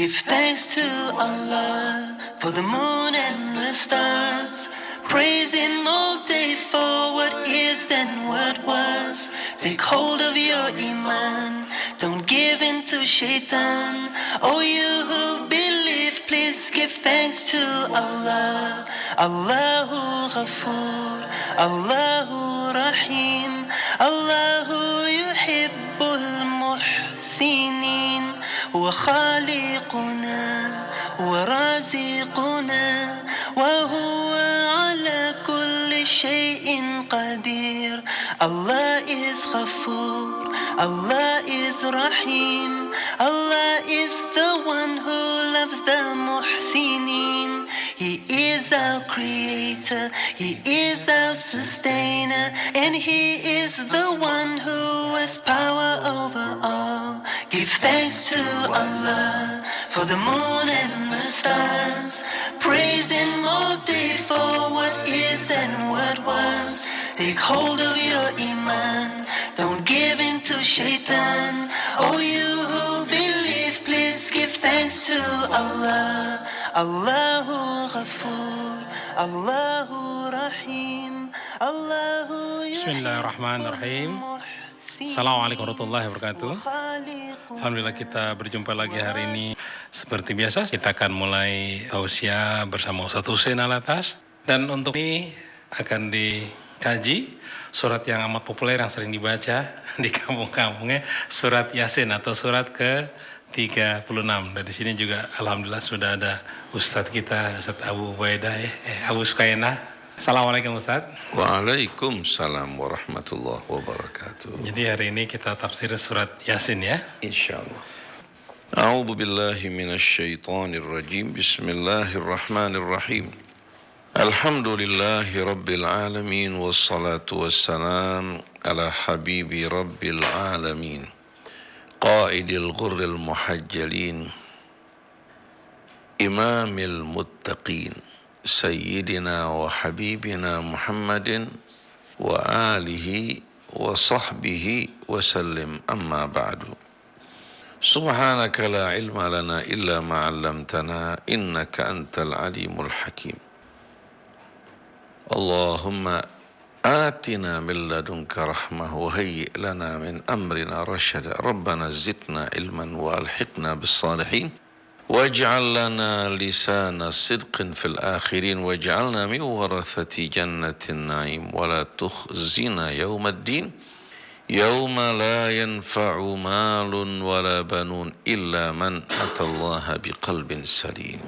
Give thanks to Allah for the moon and the stars. Praise Him all day for what is and what was. Take hold of your iman, don't give in to shaitan. Oh, you who believe, please give thanks to Allah. Allahu Ghafoor, Allahu Rahim, Allahu Yuhibbul Muhsinin. هو خالقنا ورازقنا وهو على كل شيء قدير. Allah is Ghafoor, Allah is Rahim, Allah is the one who loves the Muhsinin. He is our creator, He is our sustainer, and He is the one who has power over all. Give thanks to Allah for the moon and the stars. Praise Him all day for what is and what was. Take hold of your iman, don't give in to shaitan. Oh, you who believe, please give thanks to Allah. Allahu Ghafoor, Allahu Rahim, Allahu Bismillahirrahmanirrahim. Assalamualaikum warahmatullahi wabarakatuh. Alhamdulillah kita berjumpa lagi hari ini. Seperti biasa kita akan mulai tausiah bersama Ustaz Hussein Alatas. Dan untuk ini akan dikaji surat yang amat populer yang sering dibaca di kampung-kampungnya, surat Yasin atau surat ke-36. Dan di sini juga alhamdulillah sudah ada Ustadz kita, Ustadz Abu Ubaidah, Abu Sukaina. Assalamualaikum Ustaz. Waalaikumsalam warahmatullahi wabarakatuh. Jadi hari ini kita tafsir surat Yasin ya. Insyaallah. A'udzu billahi minasyaitonir rajim. Bismillahirrahmanirrahim. Alhamdulillahi rabbil alamin wassalatu wassalam ala habibi rabbil alamin. Qaidil ghurril muhajjalin. Imamil muttaqin. Sayyidina wa habibina Muhammadin wa alihi wa sahbihi wa sallim, amma ba'du. Subhanaka la ilma lana illa ma 'allamtana innaka antal alimul hakim. Allahumma atina min ladunka rahmah wa hayyi' lana min amrina rashada. Rabbana zidna ilman wa alhiqna bis salihin. واجعل لنا لسان صدق في الآخرين واجعلنا من ورثة جنة النعيم ولا تخزنا يوم الدين يوم لا ينفع مال ولا بنون إلا من أتى الله بقلب سليم.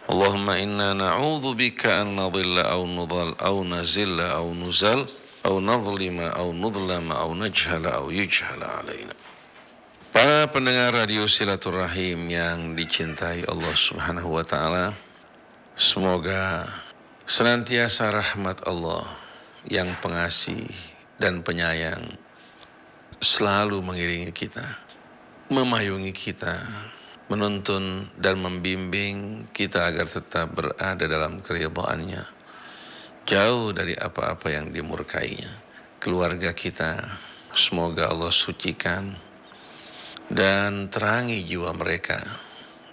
اللهم إنا نعوذ بك أن نضل أو نضل أو نزل أو نزل أو نظلم أو نظلم أو نجهل أو يجهل علينا. Para pendengar radio Silaturahim yang dicintai Allah Subhanahu wa Ta'ala, semoga senantiasa rahmat Allah yang pengasih dan penyayang selalu mengiringi kita, memayungi kita, menuntun dan membimbing kita agar tetap berada dalam keridhaannya, jauh dari apa-apa yang dimurkainya. Keluarga kita semoga Allah sucikan dan terangi jiwa mereka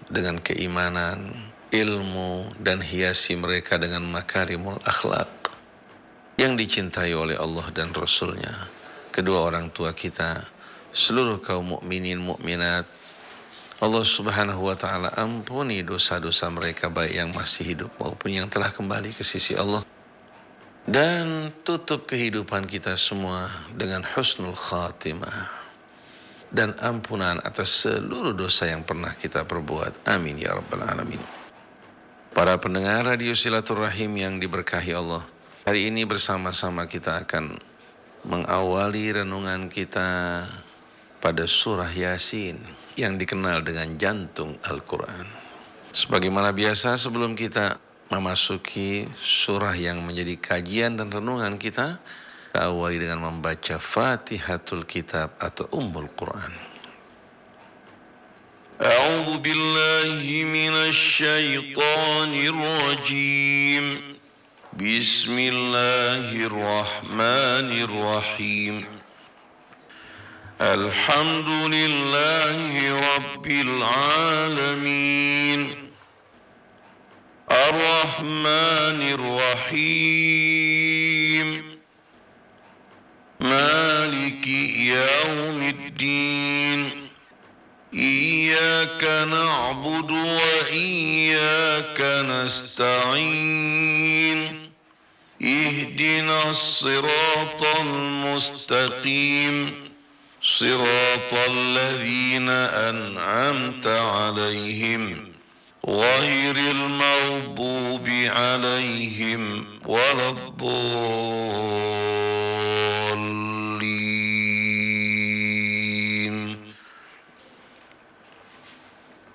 dengan keimanan, ilmu, dan hiasi mereka dengan makarimul akhlak yang dicintai oleh Allah dan Rasulnya. Kedua orang tua kita, seluruh kaum mukminin mukminat, Allah Subhanahu wa Ta'ala ampuni dosa-dosa mereka, baik yang masih hidup maupun yang telah kembali ke sisi Allah, dan tutup kehidupan kita semua dengan husnul khatimah dan ampunan atas seluruh dosa yang pernah kita perbuat. Amin ya rabbal alamin. Para pendengar radio Silaturahim yang diberkahi Allah, hari ini bersama-sama kita akan mengawali renungan kita pada surah Yasin yang dikenal dengan jantung Al-Quran. Sebagaimana biasa, sebelum kita memasuki surah yang menjadi kajian dan renungan kita awali dengan membaca Fatihatul Kitab atau Ummul Quran. A'udzu billahi minasy syaithanir rajim. Bismillahirrahmanirrahim. Alhamdulillahi rabbil alamin. الرحمن الرحيم مالك يوم الدين إياك نعبد وإياك نستعين اهدنا الصراط المستقيم صراط الذين أنعمت عليهم غير المغضوب عليهم ولا الضالين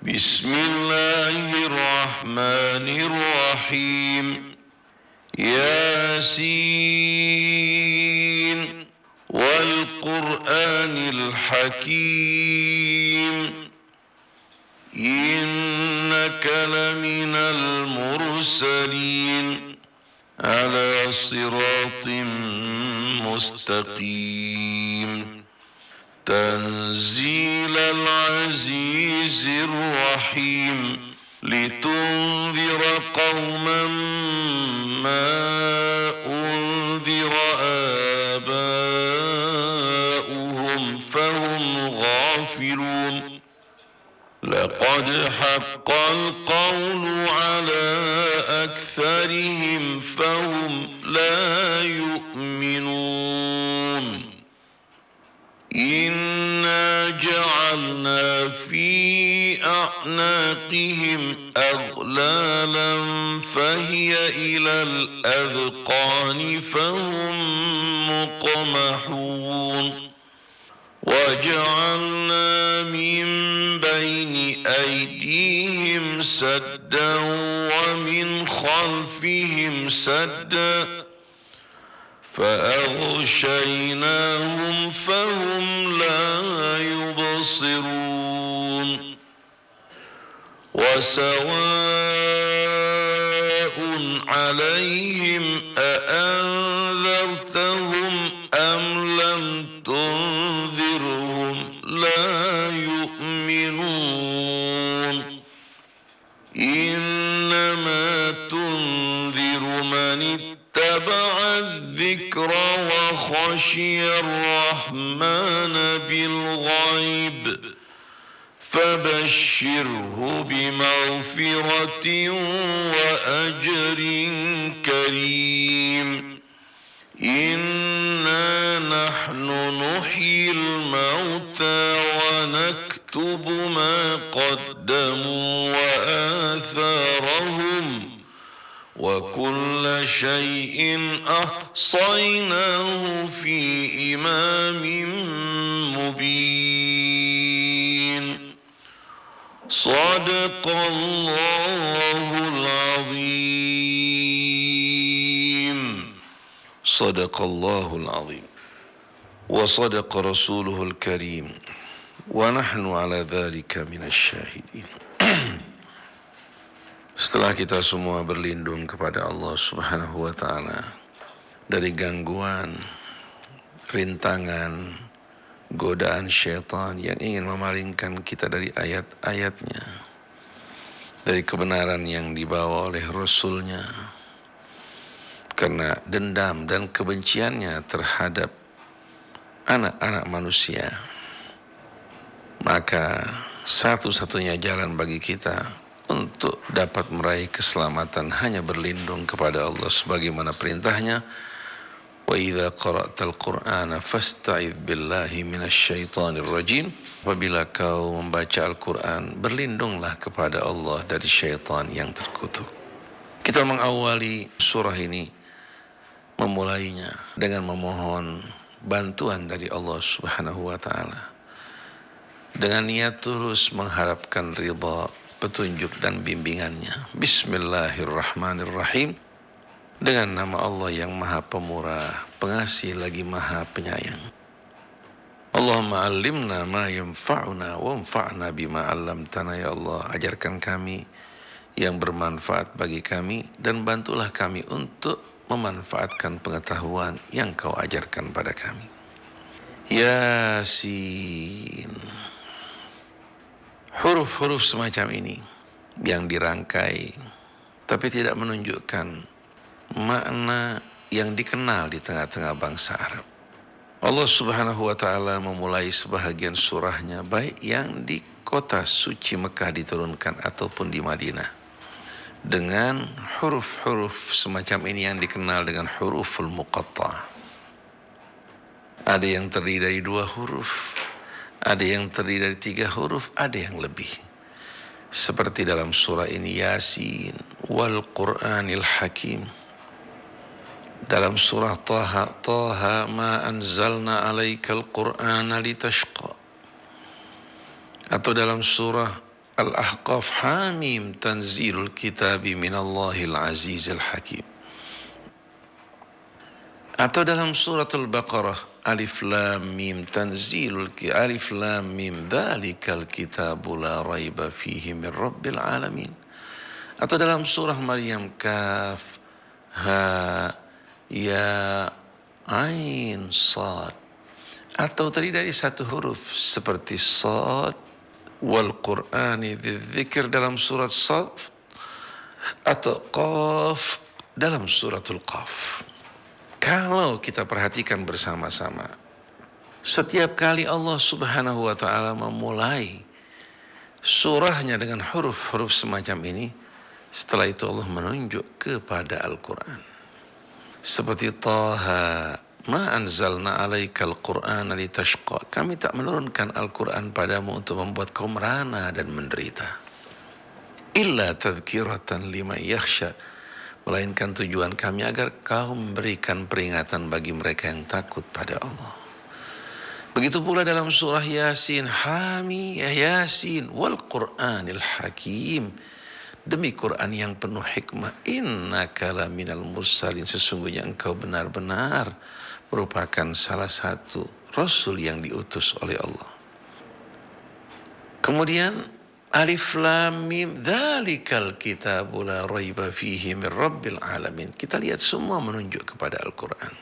بسم الله الرحمن الرحيم ياسين والقرآن الحكيم إنك لمن المرسلين على صراط مستقيم تنزيل العزيز الرحيم لتنذر قوما ما أنذر آباؤهم فهم غافلون لقد حق القول على أكثرهم فهم لا يؤمنون إنا جعلنا في أعناقهم أغلالا فهي إلى الأذقان فهم مقمحون وجعلنا من بين أيديهم سدا ومن خلفهم سدا فأغشيناهم فهم لا يبصرون وسواء عليهم أأنذرتهم أم لم تنذرهم لا يؤمنون إنما تنذر من اتبع الذكر وخشي الرحمن بالغيب فبشره بمغفرة وأجر كريم إنا نحن نحيي الموتى ونكتب ما قدموا وآثارهم وكل شيء أحصيناه في إمام مبين صدق الله العظيم صدق الله العظيم وصدق رسوله الكريم ونحن على ذلك من الشاهدين. Setelah kita semua berlindung kepada Allah Subhanahu wa Ta'ala dari gangguan, rintangan, godaan syaitan yang ingin memalingkan kita dari ayat-ayatnya, dari kebenaran yang dibawa oleh Rasulnya, karena dendam dan kebenciannya terhadap anak-anak manusia, maka satu-satunya jalan bagi kita untuk dapat meraih keselamatan hanya berlindung kepada Allah sebagaimana perintahnya, wa idza qara'tal qur'ana fasta'idz billahi minasyaitonir rajim. Apabila kau membaca Al-Qur'an, berlindunglah kepada Allah dari syaitan yang terkutuk. Kita mengawali surah ini, memulainya dengan memohon bantuan dari Allah Subhanahu wa Ta'ala, dengan niat tulus mengharapkan ridha, petunjuk dan bimbingannya. Bismillahirrahmanirrahim. Dengan nama Allah yang Maha Pemurah, Pengasih lagi Maha Penyayang. Allahumma allimna ma yanfa'una wanfa'na bima 'allamtana. Ya Allah, ajarkan kami yang bermanfaat bagi kami dan bantulah kami untuk memanfaatkan pengetahuan yang Kau ajarkan pada kami. Yasin. Huruf-huruf semacam ini yang dirangkai tapi tidak menunjukkan makna yang dikenal di tengah-tengah bangsa Arab. Allah Subhanahu wa taala memulai sebahagian surahnya baik yang di kota suci Mekah diturunkan ataupun di Madinah dengan huruf-huruf semacam ini yang dikenal dengan huruful muqatta'ah. Ada yang terdiri dari 2 huruf, ada yang terdiri dari 3 huruf, ada yang lebih. Seperti dalam surah ini Yasin wal Qur'anil Hakim. Dalam surah Taha ma anzalna alaikal Qur'ana litashqa. Atau dalam surah Al-Ahqaf Hamim tanzilul kitabi minallahil azizil hakim. Atau dalam suratul Baqarah Alif Lam Mim tanzilul Alif Lam Mim dzalikal kitabu la raiba fihi min rabbil alamin. Atau dalam surah Maryam Kaf Ha Ya Ain Sad. Atau tadi dari 1 huruf seperti Sad wal Qur'ani dzikr dalam surat Sad, atau Qaf dalam suratul Qaf. Kalau kita perhatikan bersama-sama, setiap kali Allah Subhanahu wa taala memulai surahnya dengan huruf-huruf semacam ini, setelah itu Allah menunjuk kepada Al-Quran. Seperti Taha ma anzalna alaikal Qur'ana litashqa. Kami tak menurunkan Al-Quran padamu untuk membuat kau merana dan menderita. Illa tadhkiratan liman yakhsha. Melainkan tujuan kami agar kau memberikan peringatan bagi mereka yang takut pada Allah. Begitu pula dalam surah Yasin, Yasin wal Qur'anil Hakim. Demi Quran yang penuh hikmah, innaka laminal mursalin. Sesungguhnya engkau benar-benar merupakan salah satu Rasul yang diutus oleh Allah. Kemudian Alif Lam Mim dzalikal kitabu la raiba fihi min rabbil alamin. Kita lihat semua menunjuk kepada Al-Quran.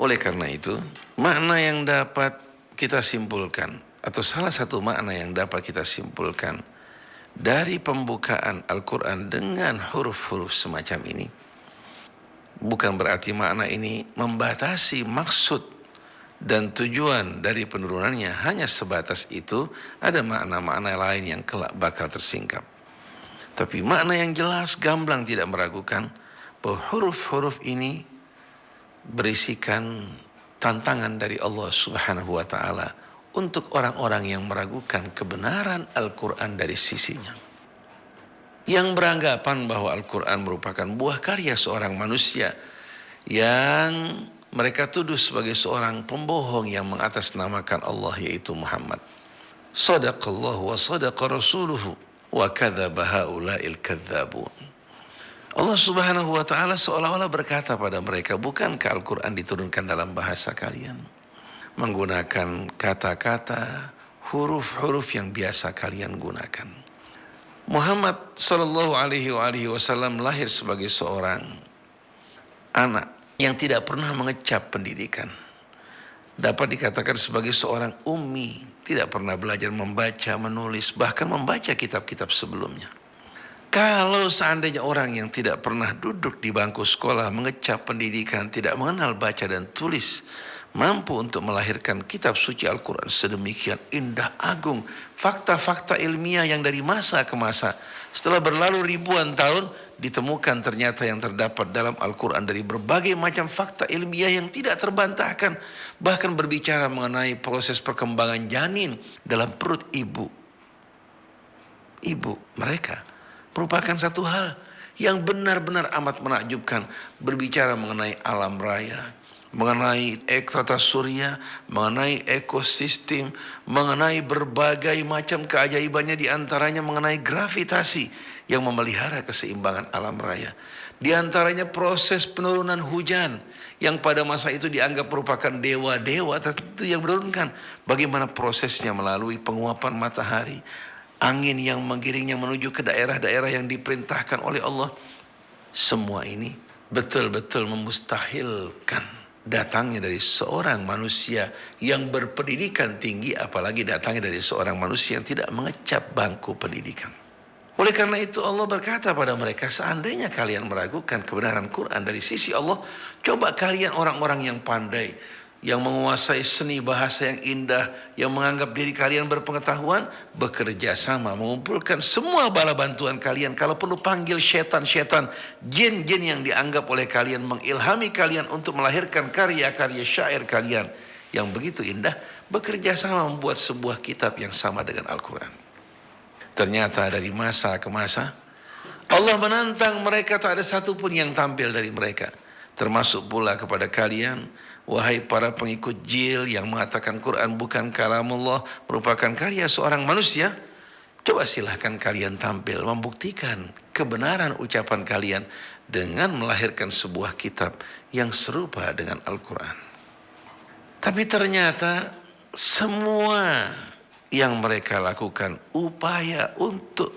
Oleh karena itu, makna yang dapat kita simpulkan, atau salah satu makna yang dapat kita simpulkan dari pembukaan Al-Quran dengan huruf-huruf semacam ini, bukan berarti makna ini membatasi maksud dan tujuan dari penurunannya hanya sebatas itu. Ada makna-makna lain yang kelak bakal tersingkap. Tapi makna yang jelas, gamblang, tidak meragukan bahwa huruf-huruf ini berisikan tantangan dari Allah Subhanahu wa taala untuk orang-orang yang meragukan kebenaran Al-Quran dari sisinya, yang beranggapan bahwa Al-Quran merupakan buah karya seorang manusia yang mereka tuduh sebagai seorang pembohong yang mengatasnamakan Allah, yaitu Muhammad. Sadaqallahu wa sadaqa rasuluhu wa kadzaba haula'il kadzabun. Allah Subhanahu wa taala seolah-olah berkata pada mereka, bukankah Al-Quran diturunkan dalam bahasa kalian, menggunakan kata-kata, huruf-huruf yang biasa kalian gunakan. Muhammad sallallahu alaihi wasallam lahir sebagai seorang anak yang tidak pernah mengecap pendidikan. Dapat dikatakan sebagai seorang ummi, tidak pernah belajar membaca, menulis, bahkan membaca kitab-kitab sebelumnya. Kalau seandainya orang yang tidak pernah duduk di bangku sekolah, mengecap pendidikan, tidak mengenal baca dan tulis, mampu untuk melahirkan kitab suci Al-Quran sedemikian indah, agung, fakta-fakta ilmiah yang dari masa ke masa, setelah berlalu ribuan tahun, ditemukan ternyata yang terdapat dalam Al-Quran dari berbagai macam fakta ilmiah yang tidak terbantahkan, bahkan berbicara mengenai proses perkembangan janin dalam perut ibu mereka, merupakan satu hal yang benar-benar amat menakjubkan. Berbicara mengenai alam raya, mengenai tata surya, mengenai ekosistem, mengenai berbagai macam keajaibannya, diantaranya mengenai gravitasi yang memelihara keseimbangan alam raya. Di antaranya proses penurunan hujan yang pada masa itu dianggap merupakan dewa-dewa tertentu yang menurunkan. Bagaimana prosesnya melalui penguapan matahari, angin yang menggiringnya menuju ke daerah-daerah yang diperintahkan oleh Allah. Semua ini betul-betul memustahilkan datangnya dari seorang manusia yang berpendidikan tinggi, apalagi datangnya dari seorang manusia yang tidak mengecap bangku pendidikan. Oleh karena itu Allah berkata pada mereka, seandainya kalian meragukan kebenaran Quran dari sisi Allah, coba kalian orang-orang yang pandai, yang menguasai seni bahasa yang indah, yang menganggap diri kalian berpengetahuan, bekerja sama, mengumpulkan semua bala bantuan kalian. Kalau perlu panggil syaitan-syaitan, jin-jin yang dianggap oleh kalian mengilhami kalian untuk melahirkan karya-karya syair kalian yang begitu indah, bekerja sama membuat sebuah kitab yang sama dengan Al-Quran. Ternyata dari masa ke masa Allah menantang mereka, tak ada satupun yang tampil dari mereka. Termasuk pula kepada kalian, wahai para pengikut jil yang mengatakan Quran bukan kalamullah, merupakan karya seorang manusia. Coba silahkan kalian tampil membuktikan kebenaran ucapan kalian dengan melahirkan sebuah kitab yang serupa dengan Al-Quran. Tapi ternyata semua yang mereka lakukan, upaya untuk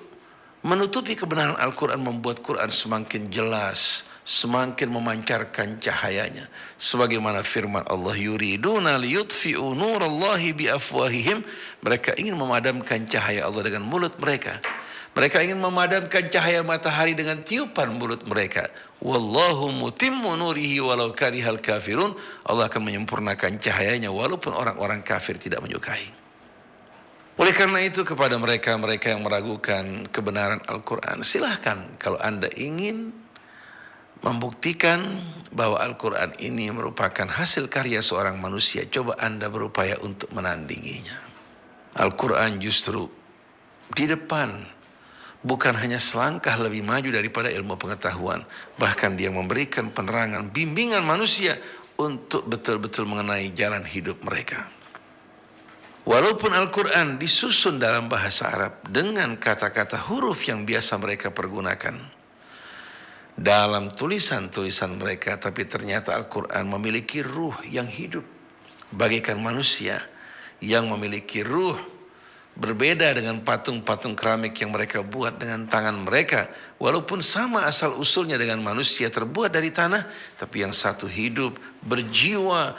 menutupi kebenaran Al-Quran, membuat Quran semakin jelas, semakin memancarkan cahayanya. Sebagaimana firman Allah, yuriduna liyutfi'u nurallahi biafwahihim. Mereka ingin memadamkan cahaya Allah dengan mulut mereka. Mereka ingin memadamkan cahaya matahari dengan tiupan mulut mereka. Wallahu mutimmu nurihi walau karihal kafirun. Allah akan menyempurnakan cahayanya walaupun orang-orang kafir tidak menyukai. Oleh karena itu kepada mereka-mereka yang meragukan kebenaran Al-Quran, silahkan kalau Anda ingin membuktikan bahwa Al-Quran ini merupakan hasil karya seorang manusia, coba Anda berupaya untuk menandinginya. Al-Quran justru di depan, bukan hanya selangkah lebih maju daripada ilmu pengetahuan, bahkan dia memberikan penerangan, bimbingan manusia untuk betul-betul mengenai jalan hidup mereka. Walaupun Al-Quran disusun dalam bahasa Arab dengan kata-kata huruf yang biasa mereka pergunakan dalam tulisan-tulisan mereka, tapi ternyata Al-Quran memiliki ruh yang hidup bagaikan manusia yang memiliki ruh, berbeda dengan patung-patung keramik yang mereka buat dengan tangan mereka. Walaupun sama asal usulnya dengan manusia, terbuat dari tanah, tapi yang satu hidup, berjiwa,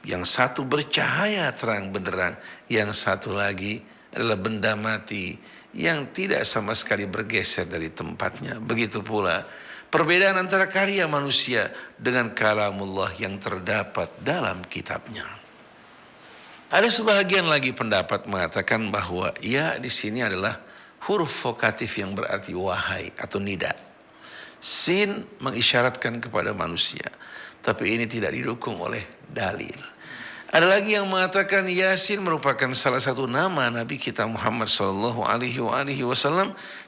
yang satu bercahaya terang benderang, yang satu lagi adalah benda mati yang tidak sama sekali bergeser dari tempatnya. Begitu pula perbedaan antara karya manusia dengan kalamullah yang terdapat dalam kitabnya. Ada sebahagian lagi pendapat mengatakan bahwa ya di sini adalah huruf vokatif yang berarti wahai atau nida. Sin mengisyaratkan kepada manusia, tapi ini tidak didukung oleh dalil. Ada lagi yang mengatakan Yasin merupakan salah satu nama Nabi kita Muhammad SAW,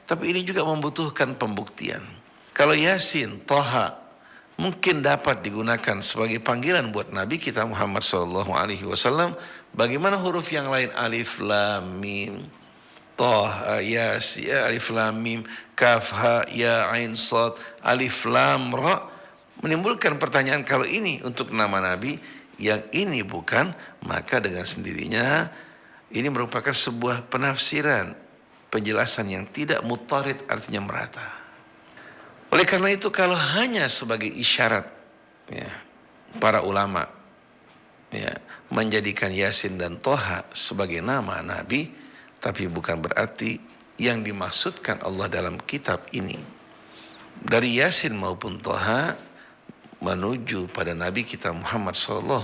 tapi ini juga membutuhkan pembuktian. Kalau Yasin, Thaha mungkin dapat digunakan sebagai panggilan buat Nabi kita Muhammad SAW. Bagaimana huruf yang lain? Alif, Lam, Mim, Thaha, Yasin, Alif, Lam, Mim, Kaf, Ha, Ya, Ain, Sad, Alif, Lam, Ra. Menimbulkan pertanyaan, kalau ini untuk nama Nabi, yang ini bukan, maka dengan sendirinya ini merupakan sebuah penafsiran, penjelasan yang tidak mutarid, artinya merata. Oleh karena itu kalau hanya sebagai isyarat, ya, para ulama ya, menjadikan Yasin dan Thaha sebagai nama Nabi, tapi bukan berarti yang dimaksudkan Allah dalam kitab ini dari Yasin maupun Thaha menuju pada Nabi kita Muhammad SAW.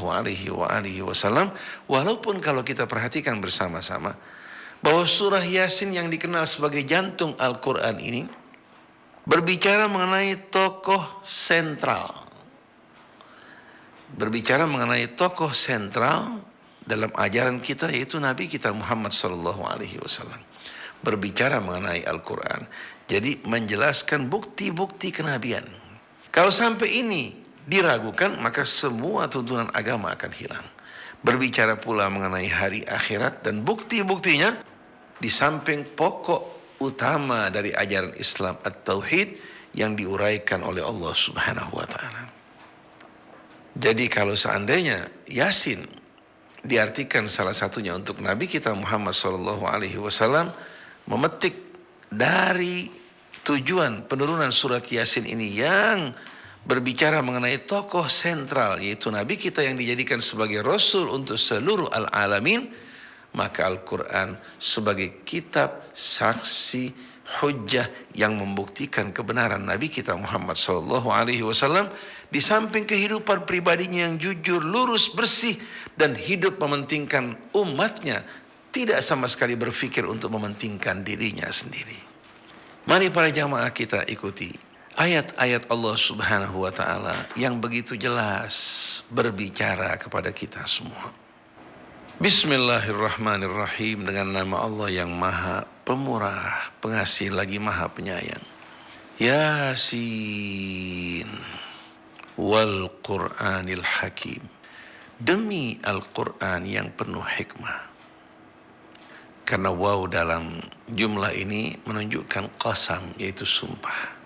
Walaupun kalau kita perhatikan bersama-sama bahwa surah Yasin yang dikenal sebagai jantung Al-Quran ini berbicara mengenai tokoh sentral. Berbicara mengenai tokoh sentral dalam ajaran kita, yaitu Nabi kita Muhammad SAW. Berbicara mengenai Al-Quran. Jadi menjelaskan bukti-bukti kenabian. Kalau sampai ini diragukan, maka semua tuntunan agama akan hilang. Berbicara pula mengenai hari akhirat dan bukti-buktinya, di samping pokok utama dari ajaran Islam at-tauhid yang diuraikan oleh Allah Subhanahu wa taala. Jadi kalau seandainya Yasin diartikan salah satunya untuk Nabi kita Muhammad SAW, memetik dari tujuan penurunan surat Yasin ini yang berbicara mengenai tokoh sentral, yaitu Nabi kita yang dijadikan sebagai Rasul untuk seluruh al-alamin, maka Al-Quran sebagai kitab saksi hujjah yang membuktikan kebenaran Nabi kita Muhammad SAW, di samping kehidupan pribadinya yang jujur, lurus, bersih, dan hidup mementingkan umatnya, tidak sama sekali berpikir untuk mementingkan dirinya sendiri. Mari para jamaah kita ikuti ayat-ayat Allah Subhanahu wa Ta'ala yang begitu jelas berbicara kepada kita semua. Bismillahirrahmanirrahim, dengan nama Allah yang Maha Pemurah, Pengasih lagi Maha Penyayang. Yasin wal Qur'anil Hakim. Demi Al-Quran yang penuh hikmah. Karena waw dalam jumlah ini menunjukkan qasam, yaitu sumpah.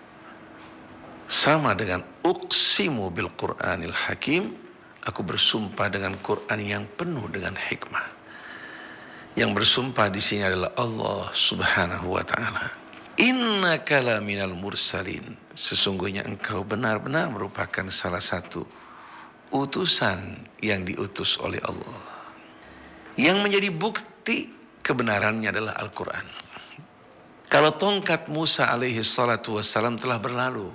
Sama dengan uqsimu bil Qur'anil Hakim. Aku bersumpah dengan Quran yang penuh dengan hikmah. Yang bersumpah di sini adalah Allah Subhanahu wa Ta'ala. Innaka laminal mursalin. Sesungguhnya engkau benar-benar merupakan salah satu utusan yang diutus oleh Allah. Yang menjadi bukti kebenarannya adalah Al-Quran. Kalau tongkat Musa alaihi salatu wassalam telah berlalu.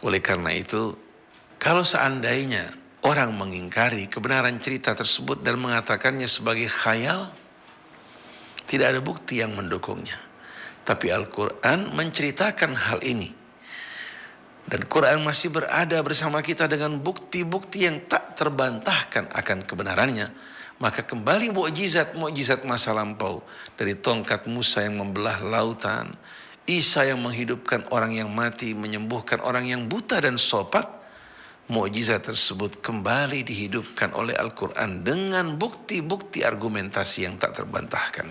Oleh karena itu, kalau seandainya orang mengingkari kebenaran cerita tersebut dan mengatakannya sebagai khayal, tidak ada bukti yang mendukungnya. Tapi Al-Quran menceritakan hal ini. Dan Quran masih berada bersama kita dengan bukti-bukti yang tak terbantahkan akan kebenarannya. Maka kembali mukjizat masa lampau. Dari tongkat Musa yang membelah lautan, Isa yang menghidupkan orang yang mati, menyembuhkan orang yang buta dan sopak. Mukjizat tersebut kembali dihidupkan oleh Al-Quran dengan bukti-bukti argumentasi yang tak terbantahkan.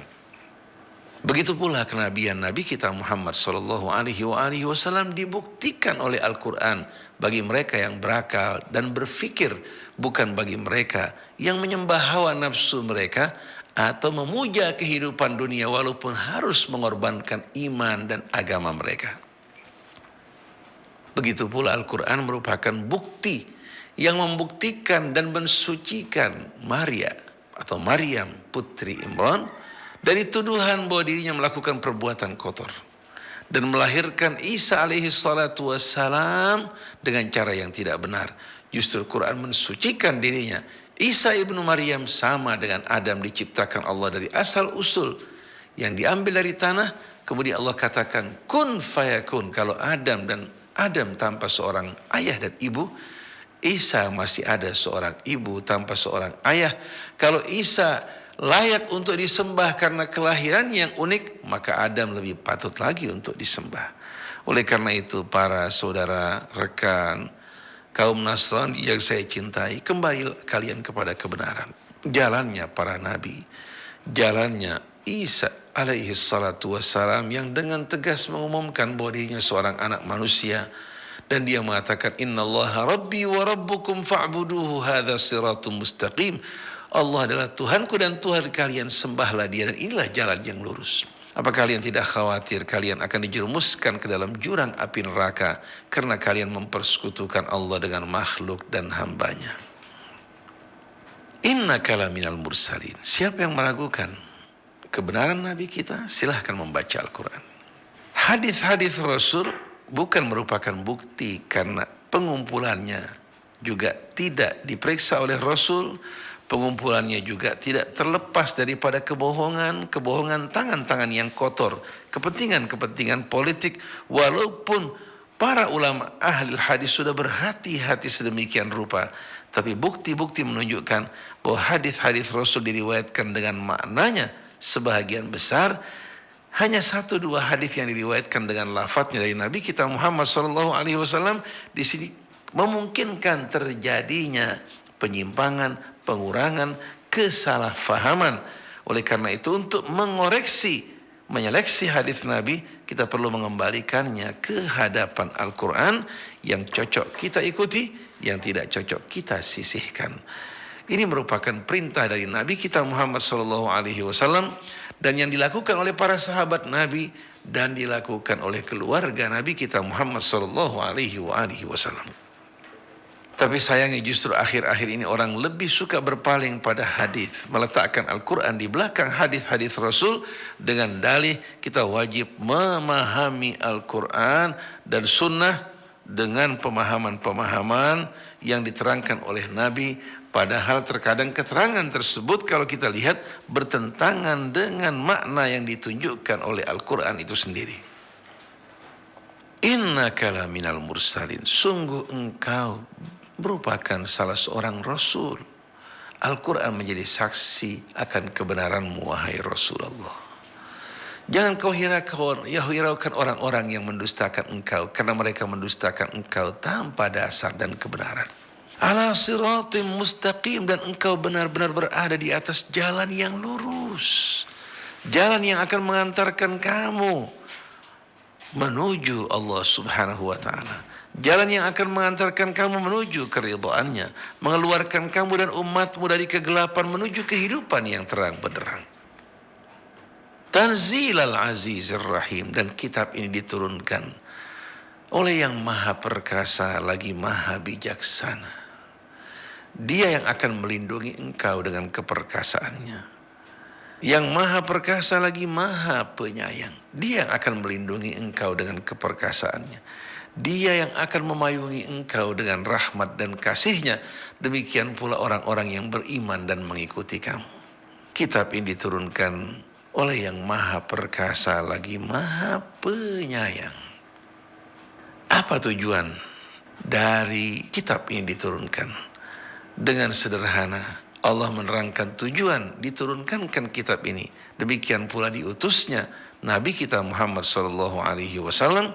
Begitu pula kenabian Nabi kita Muhammad SAW dibuktikan oleh Al-Quran bagi mereka yang berakal dan berfikir, bukan bagi mereka yang menyembah hawa nafsu mereka atau memuja kehidupan dunia walaupun harus mengorbankan iman dan agama mereka. Begitu pula Al-Quran merupakan bukti yang membuktikan dan mensucikan Maria atau Maryam putri Imran dari tuduhan bahwa dirinya melakukan perbuatan kotor dan melahirkan Isa alaihi salatu wassalam dengan cara yang tidak benar. Justru Quran mensucikan dirinya. Isa ibnu Maryam sama dengan Adam, diciptakan Allah dari asal usul yang diambil dari tanah. Kemudian Allah katakan kun fayakun. Kalau Adam tanpa seorang ayah dan ibu, Isa masih ada seorang ibu tanpa seorang ayah. Kalau Isa layak untuk disembah karena kelahiran yang unik, maka Adam lebih patut lagi untuk disembah. Oleh karena itu, para saudara, rekan, kaum Nasrani yang saya cintai, kembali kalian kepada kebenaran. Jalannya para nabi, jalannya Isa alaihi salatu wassalam yang dengan tegas mengumumkan bahwa dirinya seorang anak manusia, dan dia mengatakan innallaha rabbi wa rabbukum fa'buduhu hadza siratum mustaqim. Allah adalah Tuhanku dan Tuhan kalian, sembahlah Dia, dan inilah jalan yang lurus. Apa kalian tidak khawatir kalian akan dijerumuskan ke dalam jurang api neraka karena kalian mempersekutukan Allah dengan makhluk dan hambanya? Innaka laminal mursalin. Siapa yang meragukan kebenaran Nabi kita, silahkan membaca Al-Quran. Hadis-hadis Rasul bukan merupakan bukti karena pengumpulannya juga tidak diperiksa oleh Rasul. Pengumpulannya juga tidak terlepas daripada kebohongan tangan-tangan yang kotor, kepentingan-kepentingan politik. Walaupun para ulama ahli hadis sudah berhati-hati sedemikian rupa, tapi bukti-bukti menunjukkan bahwa hadis-hadis Rasul diriwayatkan dengan maknanya sebahagian besar. Hanya 1-2 hadis yang diriwayatkan dengan lafadznya dari Nabi kita Muhammad SAW. Di sini memungkinkan terjadinya penyimpangan, pengurangan, kesalahfahaman. Oleh karena itu, untuk menyeleksi hadis Nabi, kita perlu mengembalikannya ke hadapan Al-Quran. Yang cocok kita ikuti, yang tidak cocok kita sisihkan. Ini merupakan perintah dari Nabi kita Muhammad SAW, dan yang dilakukan oleh para sahabat Nabi dan dilakukan oleh keluarga Nabi kita Muhammad SAW. Tapi sayangnya justru akhir-akhir ini orang lebih suka berpaling pada hadis, meletakkan Al-Quran di belakang hadis-hadis Rasul dengan dalih kita wajib memahami Al-Quran dan Sunnah dengan pemahaman-pemahaman yang diterangkan oleh Nabi. Padahal terkadang keterangan tersebut kalau kita lihat bertentangan dengan makna yang ditunjukkan oleh Al-Quran itu sendiri. Innaka laminal mursalin, sungguh engkau merupakan salah seorang Rasul. Al-Quran menjadi saksi akan kebenaranmu, wahai Rasulullah. Jangan kau hiraukan orang-orang yang mendustakan engkau, karena mereka mendustakan engkau tanpa dasar dan kebenaran. Ala siratim mustaqim, dan engkau benar-benar berada di atas jalan yang lurus. Jalan yang akan mengantarkan kamu menuju Allah Subhanahu wa ta'ala. Jalan yang akan mengantarkan kamu menuju keridhaannya, mengeluarkan kamu dan umatmu dari kegelapan menuju kehidupan yang terang benderang. Tanzilal Azizir Rahim, dan kitab ini diturunkan oleh yang maha perkasa lagi maha bijaksana. Dia yang akan melindungi engkau dengan keperkasaannya. Yang maha perkasa lagi maha penyayang. Dia yang akan melindungi engkau dengan keperkasaannya. Dia yang akan memayungi engkau dengan rahmat dan kasihnya. Demikian pula orang-orang yang beriman dan mengikuti kamu. Kitab ini diturunkan oleh yang maha perkasa lagi maha penyayang. Apa tujuan dari kitab ini diturunkan? Dengan sederhana, Allah menerangkan tujuan diturunkan kitab ini. Demikian pula diutusnya Nabi kita Muhammad SAW.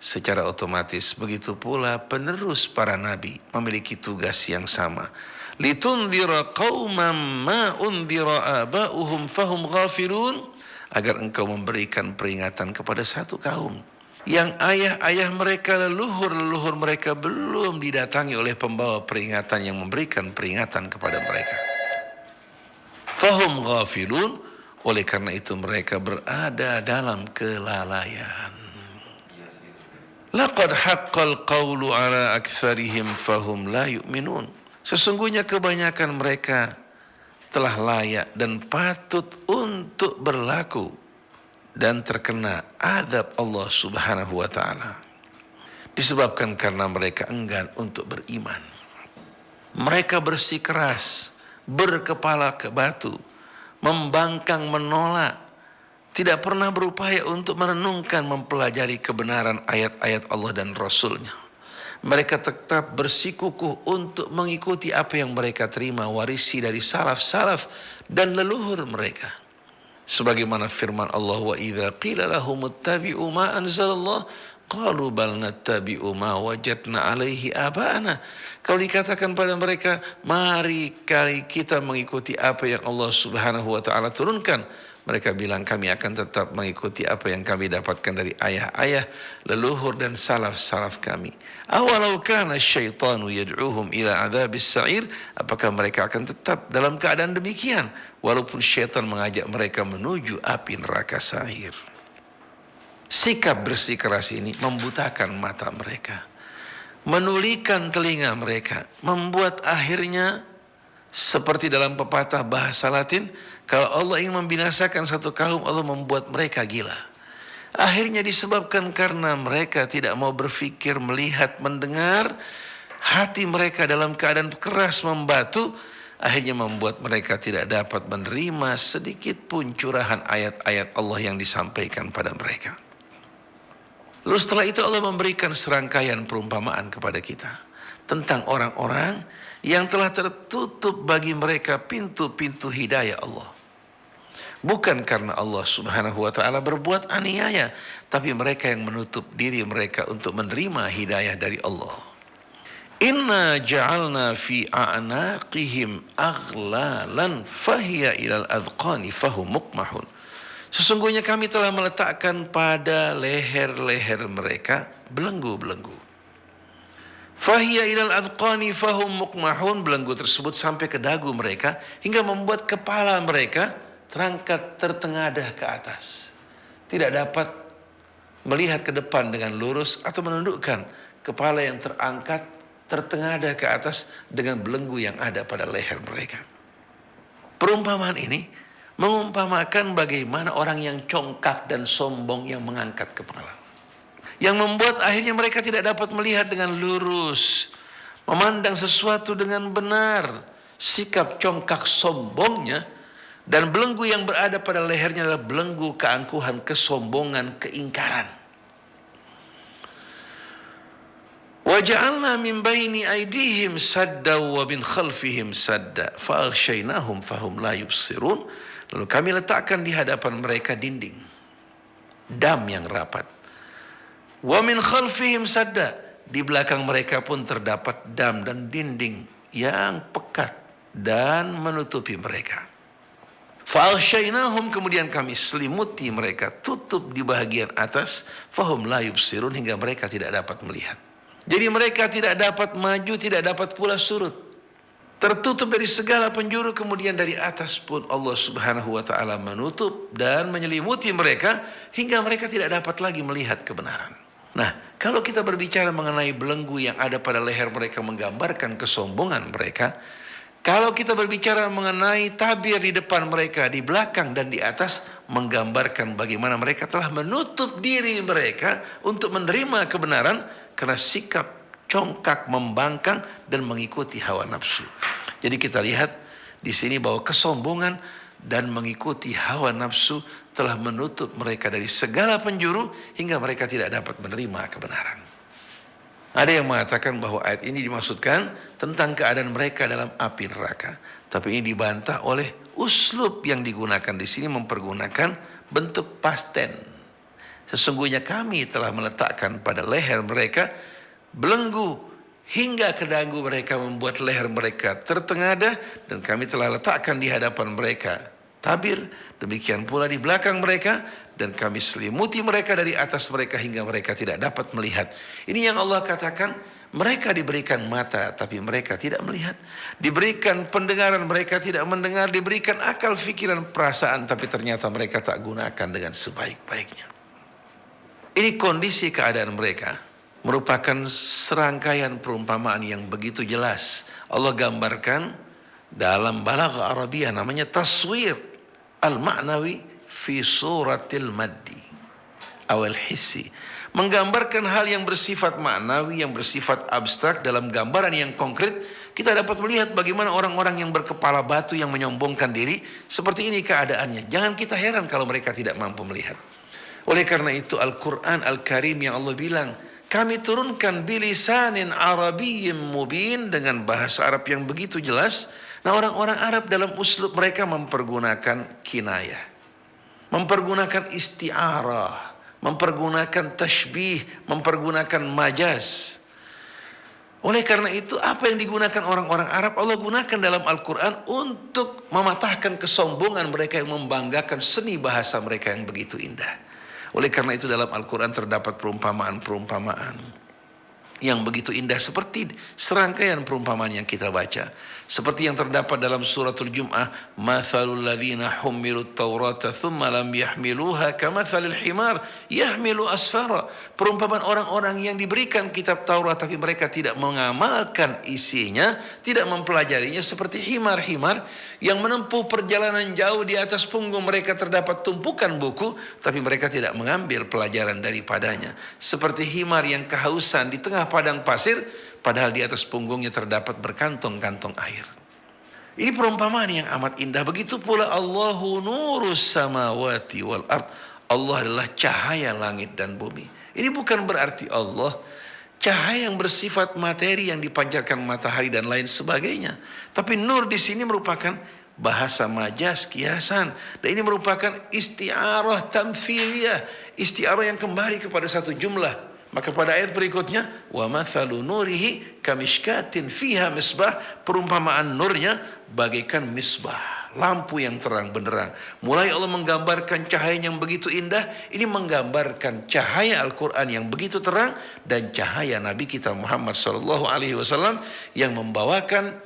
Secara otomatis begitu pula penerus para nabi memiliki tugas yang sama. Litundhira qauman ma undhira aba'uhum fahum ghafilun, agar engkau memberikan peringatan kepada satu kaum yang ayah-ayah mereka, leluhur mereka belum didatangi oleh pembawa peringatan yang memberikan peringatan kepada mereka. Fahum ghafilun, oleh karena itu mereka berada dalam kelalaian. Laqad haqqal qawlu ala aktsarihim fahum la yu'minun. Sesungguhnya kebanyakan mereka telah layak dan patut untuk berlaku dan terkena azab Allah Subhanahu wa ta'ala. Disebabkan karena mereka enggan untuk beriman. Mereka bersikeras, berkepala ke batu, membangkang menolak, tidak pernah berupaya untuk merenungkan, mempelajari kebenaran ayat-ayat Allah dan Rasulnya. Mereka tetap bersikukuh untuk mengikuti apa yang mereka terima warisi dari salaf-salaf dan leluhur mereka. Sebagaimana firman Allah, wa idza qila lahum ittabi'u ma anzalallah qalu bal nattabi'u ma wajadna alaihi aba'ana. Kalau dikatakan pada mereka, mari kita mengikuti apa yang Allah Subhanahu wa ta'ala turunkan, mereka bilang kami akan tetap mengikuti apa yang kami dapatkan dari ayah-ayah, leluhur dan salaf-salaf kami. Awalau kana syaitanu yad'uhum ila adzabis sa'ir, apakah mereka akan tetap dalam keadaan demikian walaupun syaitan mengajak mereka menuju api neraka sa'ir. Sikap bersikeras ini membutakan mata mereka, menulikan telinga mereka, membuat akhirnya seperti dalam pepatah bahasa Latin, kalau Allah ingin membinasakan satu kaum, Allah membuat mereka gila. Akhirnya disebabkan karena mereka tidak mau berpikir, melihat, mendengar, hati mereka dalam keadaan keras membatu, akhirnya membuat mereka tidak dapat menerima sedikit pun curahan ayat-ayat Allah yang disampaikan pada mereka. Lalu setelah itu Allah memberikan serangkaian perumpamaan kepada kita tentang orang-orang yang telah tertutup bagi mereka pintu-pintu hidayah Allah. Bukan karena Allah Subhanahu wa ta'ala berbuat aniaya, tapi mereka yang menutup diri mereka untuk menerima hidayah dari Allah. Inna ja'alna fi a'naqihim aghlalan fahiya ilal adqani fahum muqmahun. Sesungguhnya kami telah meletakkan pada leher-leher mereka belenggu-belenggu. Fahiya ilal adqani fahum muqmahun, belenggu tersebut sampai ke dagu mereka hingga membuat kepala mereka tertengadah ke atas. Tidak dapat melihat ke depan dengan lurus atau menundukkan kepala yang terangkat tertengadah ke atas dengan belenggu yang ada pada leher mereka. Perumpamaan ini mengumpamakan bagaimana orang yang congkak dan sombong yang mengangkat kepala, yang membuat akhirnya mereka tidak dapat melihat dengan lurus, memandang sesuatu dengan benar. Sikap congkak sombongnya dan belenggu yang berada pada lehernya adalah belenggu keangkuhan, kesombongan, keingkaran. Waja'alna min baini aydihim sadda wa min khalfihim sadda fa aghshaynahum fahum la yubsirun. Lalu kami letakkan di hadapan mereka dinding, dam yang rapat. Wa min khalfihim sadda, di belakang mereka pun terdapat dam dan dinding yang pekat dan menutupi mereka. Fa'aghshaynahum, kemudian kami selimuti mereka, tutup di bahagian atas, fahum la yubsirun, hingga mereka tidak dapat melihat. Jadi mereka tidak dapat maju, tidak dapat pula surut. Tertutup dari segala penjuru, kemudian dari atas pun Allah Subhanahu wa taala menutup dan menyelimuti mereka hingga mereka tidak dapat lagi melihat kebenaran. Nah, kalau kita berbicara mengenai belenggu yang ada pada leher mereka menggambarkan kesombongan mereka, kalau kita berbicara mengenai tabir di depan mereka, di belakang dan di atas, menggambarkan bagaimana mereka telah menutup diri mereka untuk menerima kebenaran karena sikap congkak, membangkang dan mengikuti hawa nafsu. Jadi kita lihat di sini bahwa kesombongan dan mengikuti hawa nafsu telah menutup mereka dari segala penjuru hingga mereka tidak dapat menerima kebenaran. Ada yang mengatakan bahwa ayat ini dimaksudkan tentang keadaan mereka dalam api neraka. Tapi ini dibantah oleh uslub yang digunakan di sini, mempergunakan bentuk past tense. Sesungguhnya kami telah meletakkan pada leher mereka belenggu hingga ke dagu mereka, membuat leher mereka tertengadah, dan kami telah letakkan di hadapan mereka tabir, demikian pula di belakang mereka, dan kami selimuti mereka dari atas mereka hingga mereka tidak dapat melihat. Ini yang Allah katakan, mereka diberikan mata tapi mereka tidak melihat, diberikan pendengaran mereka tidak mendengar, diberikan akal, fikiran, perasaan, tapi ternyata mereka tak gunakan dengan sebaik-baiknya. Ini kondisi keadaan mereka, merupakan serangkaian perumpamaan yang begitu jelas. Allah gambarkan dalam balaghah Arabiyah, namanya taswir al-ma'nawi fi suratil maddi awal hissi, menggambarkan hal yang bersifat maknawi, yang bersifat abstrak dalam gambaran yang konkret. Kita dapat melihat bagaimana orang-orang yang berkepala batu yang menyombongkan diri, seperti ini keadaannya. Jangan kita heran kalau mereka tidak mampu melihat. Oleh karena itu Al-Quran Al-Karim yang Allah bilang, kami turunkan bilisanin arabiyyin mubin, dengan bahasa Arab yang begitu jelas. Nah, orang-orang Arab dalam uslub mereka mempergunakan kinayah, mempergunakan isti'arah, mempergunakan tashbih, mempergunakan majaz. Oleh karena itu, apa yang digunakan orang-orang Arab, Allah gunakan dalam Al-Quran untuk mematahkan kesombongan mereka yang membanggakan seni bahasa mereka yang begitu indah. Oleh karena itu dalam Al-Quran terdapat perumpamaan-perumpamaan yang begitu indah, seperti serangkaian perumpamaan yang kita baca. Seperti yang terdapat dalam suratul Jum'ah, mathalul ladzina hummilut taurata thumma lam yahmiluha kamathalil himar yahmilu asfara. Perumpamaan orang-orang yang diberikan kitab Taurat tapi mereka tidak mengamalkan isinya, tidak mempelajarinya, seperti himar-himar yang menempuh perjalanan jauh, di atas punggung mereka terdapat tumpukan buku tapi mereka tidak mengambil pelajaran daripadanya. Seperti himar yang kehausan di tengah padang pasir, padahal di atas punggungnya terdapat berkantong-kantong air. Ini perumpamaan yang amat indah. Begitu pula Allahu nurus samawati wal ard. Allah adalah cahaya langit dan bumi. Ini bukan berarti Allah cahaya yang bersifat materi yang dipancarkan matahari dan lain sebagainya. Tapi nur di sini merupakan bahasa majaz, kiasan. Dan ini merupakan isti'arah tamthiliyah, isti'arah yang kembali kepada satu jumlah. Maka pada ayat berikutnya, wa mathalu nurihi kamishkatin fiha misbah, perumpamaan nurnya bagaikan misbah, lampu yang terang benderang. Mulai Allah menggambarkan cahaya yang begitu indah, ini menggambarkan cahaya Al-Quran yang begitu terang dan cahaya Nabi kita Muhammad SAW yang membawakan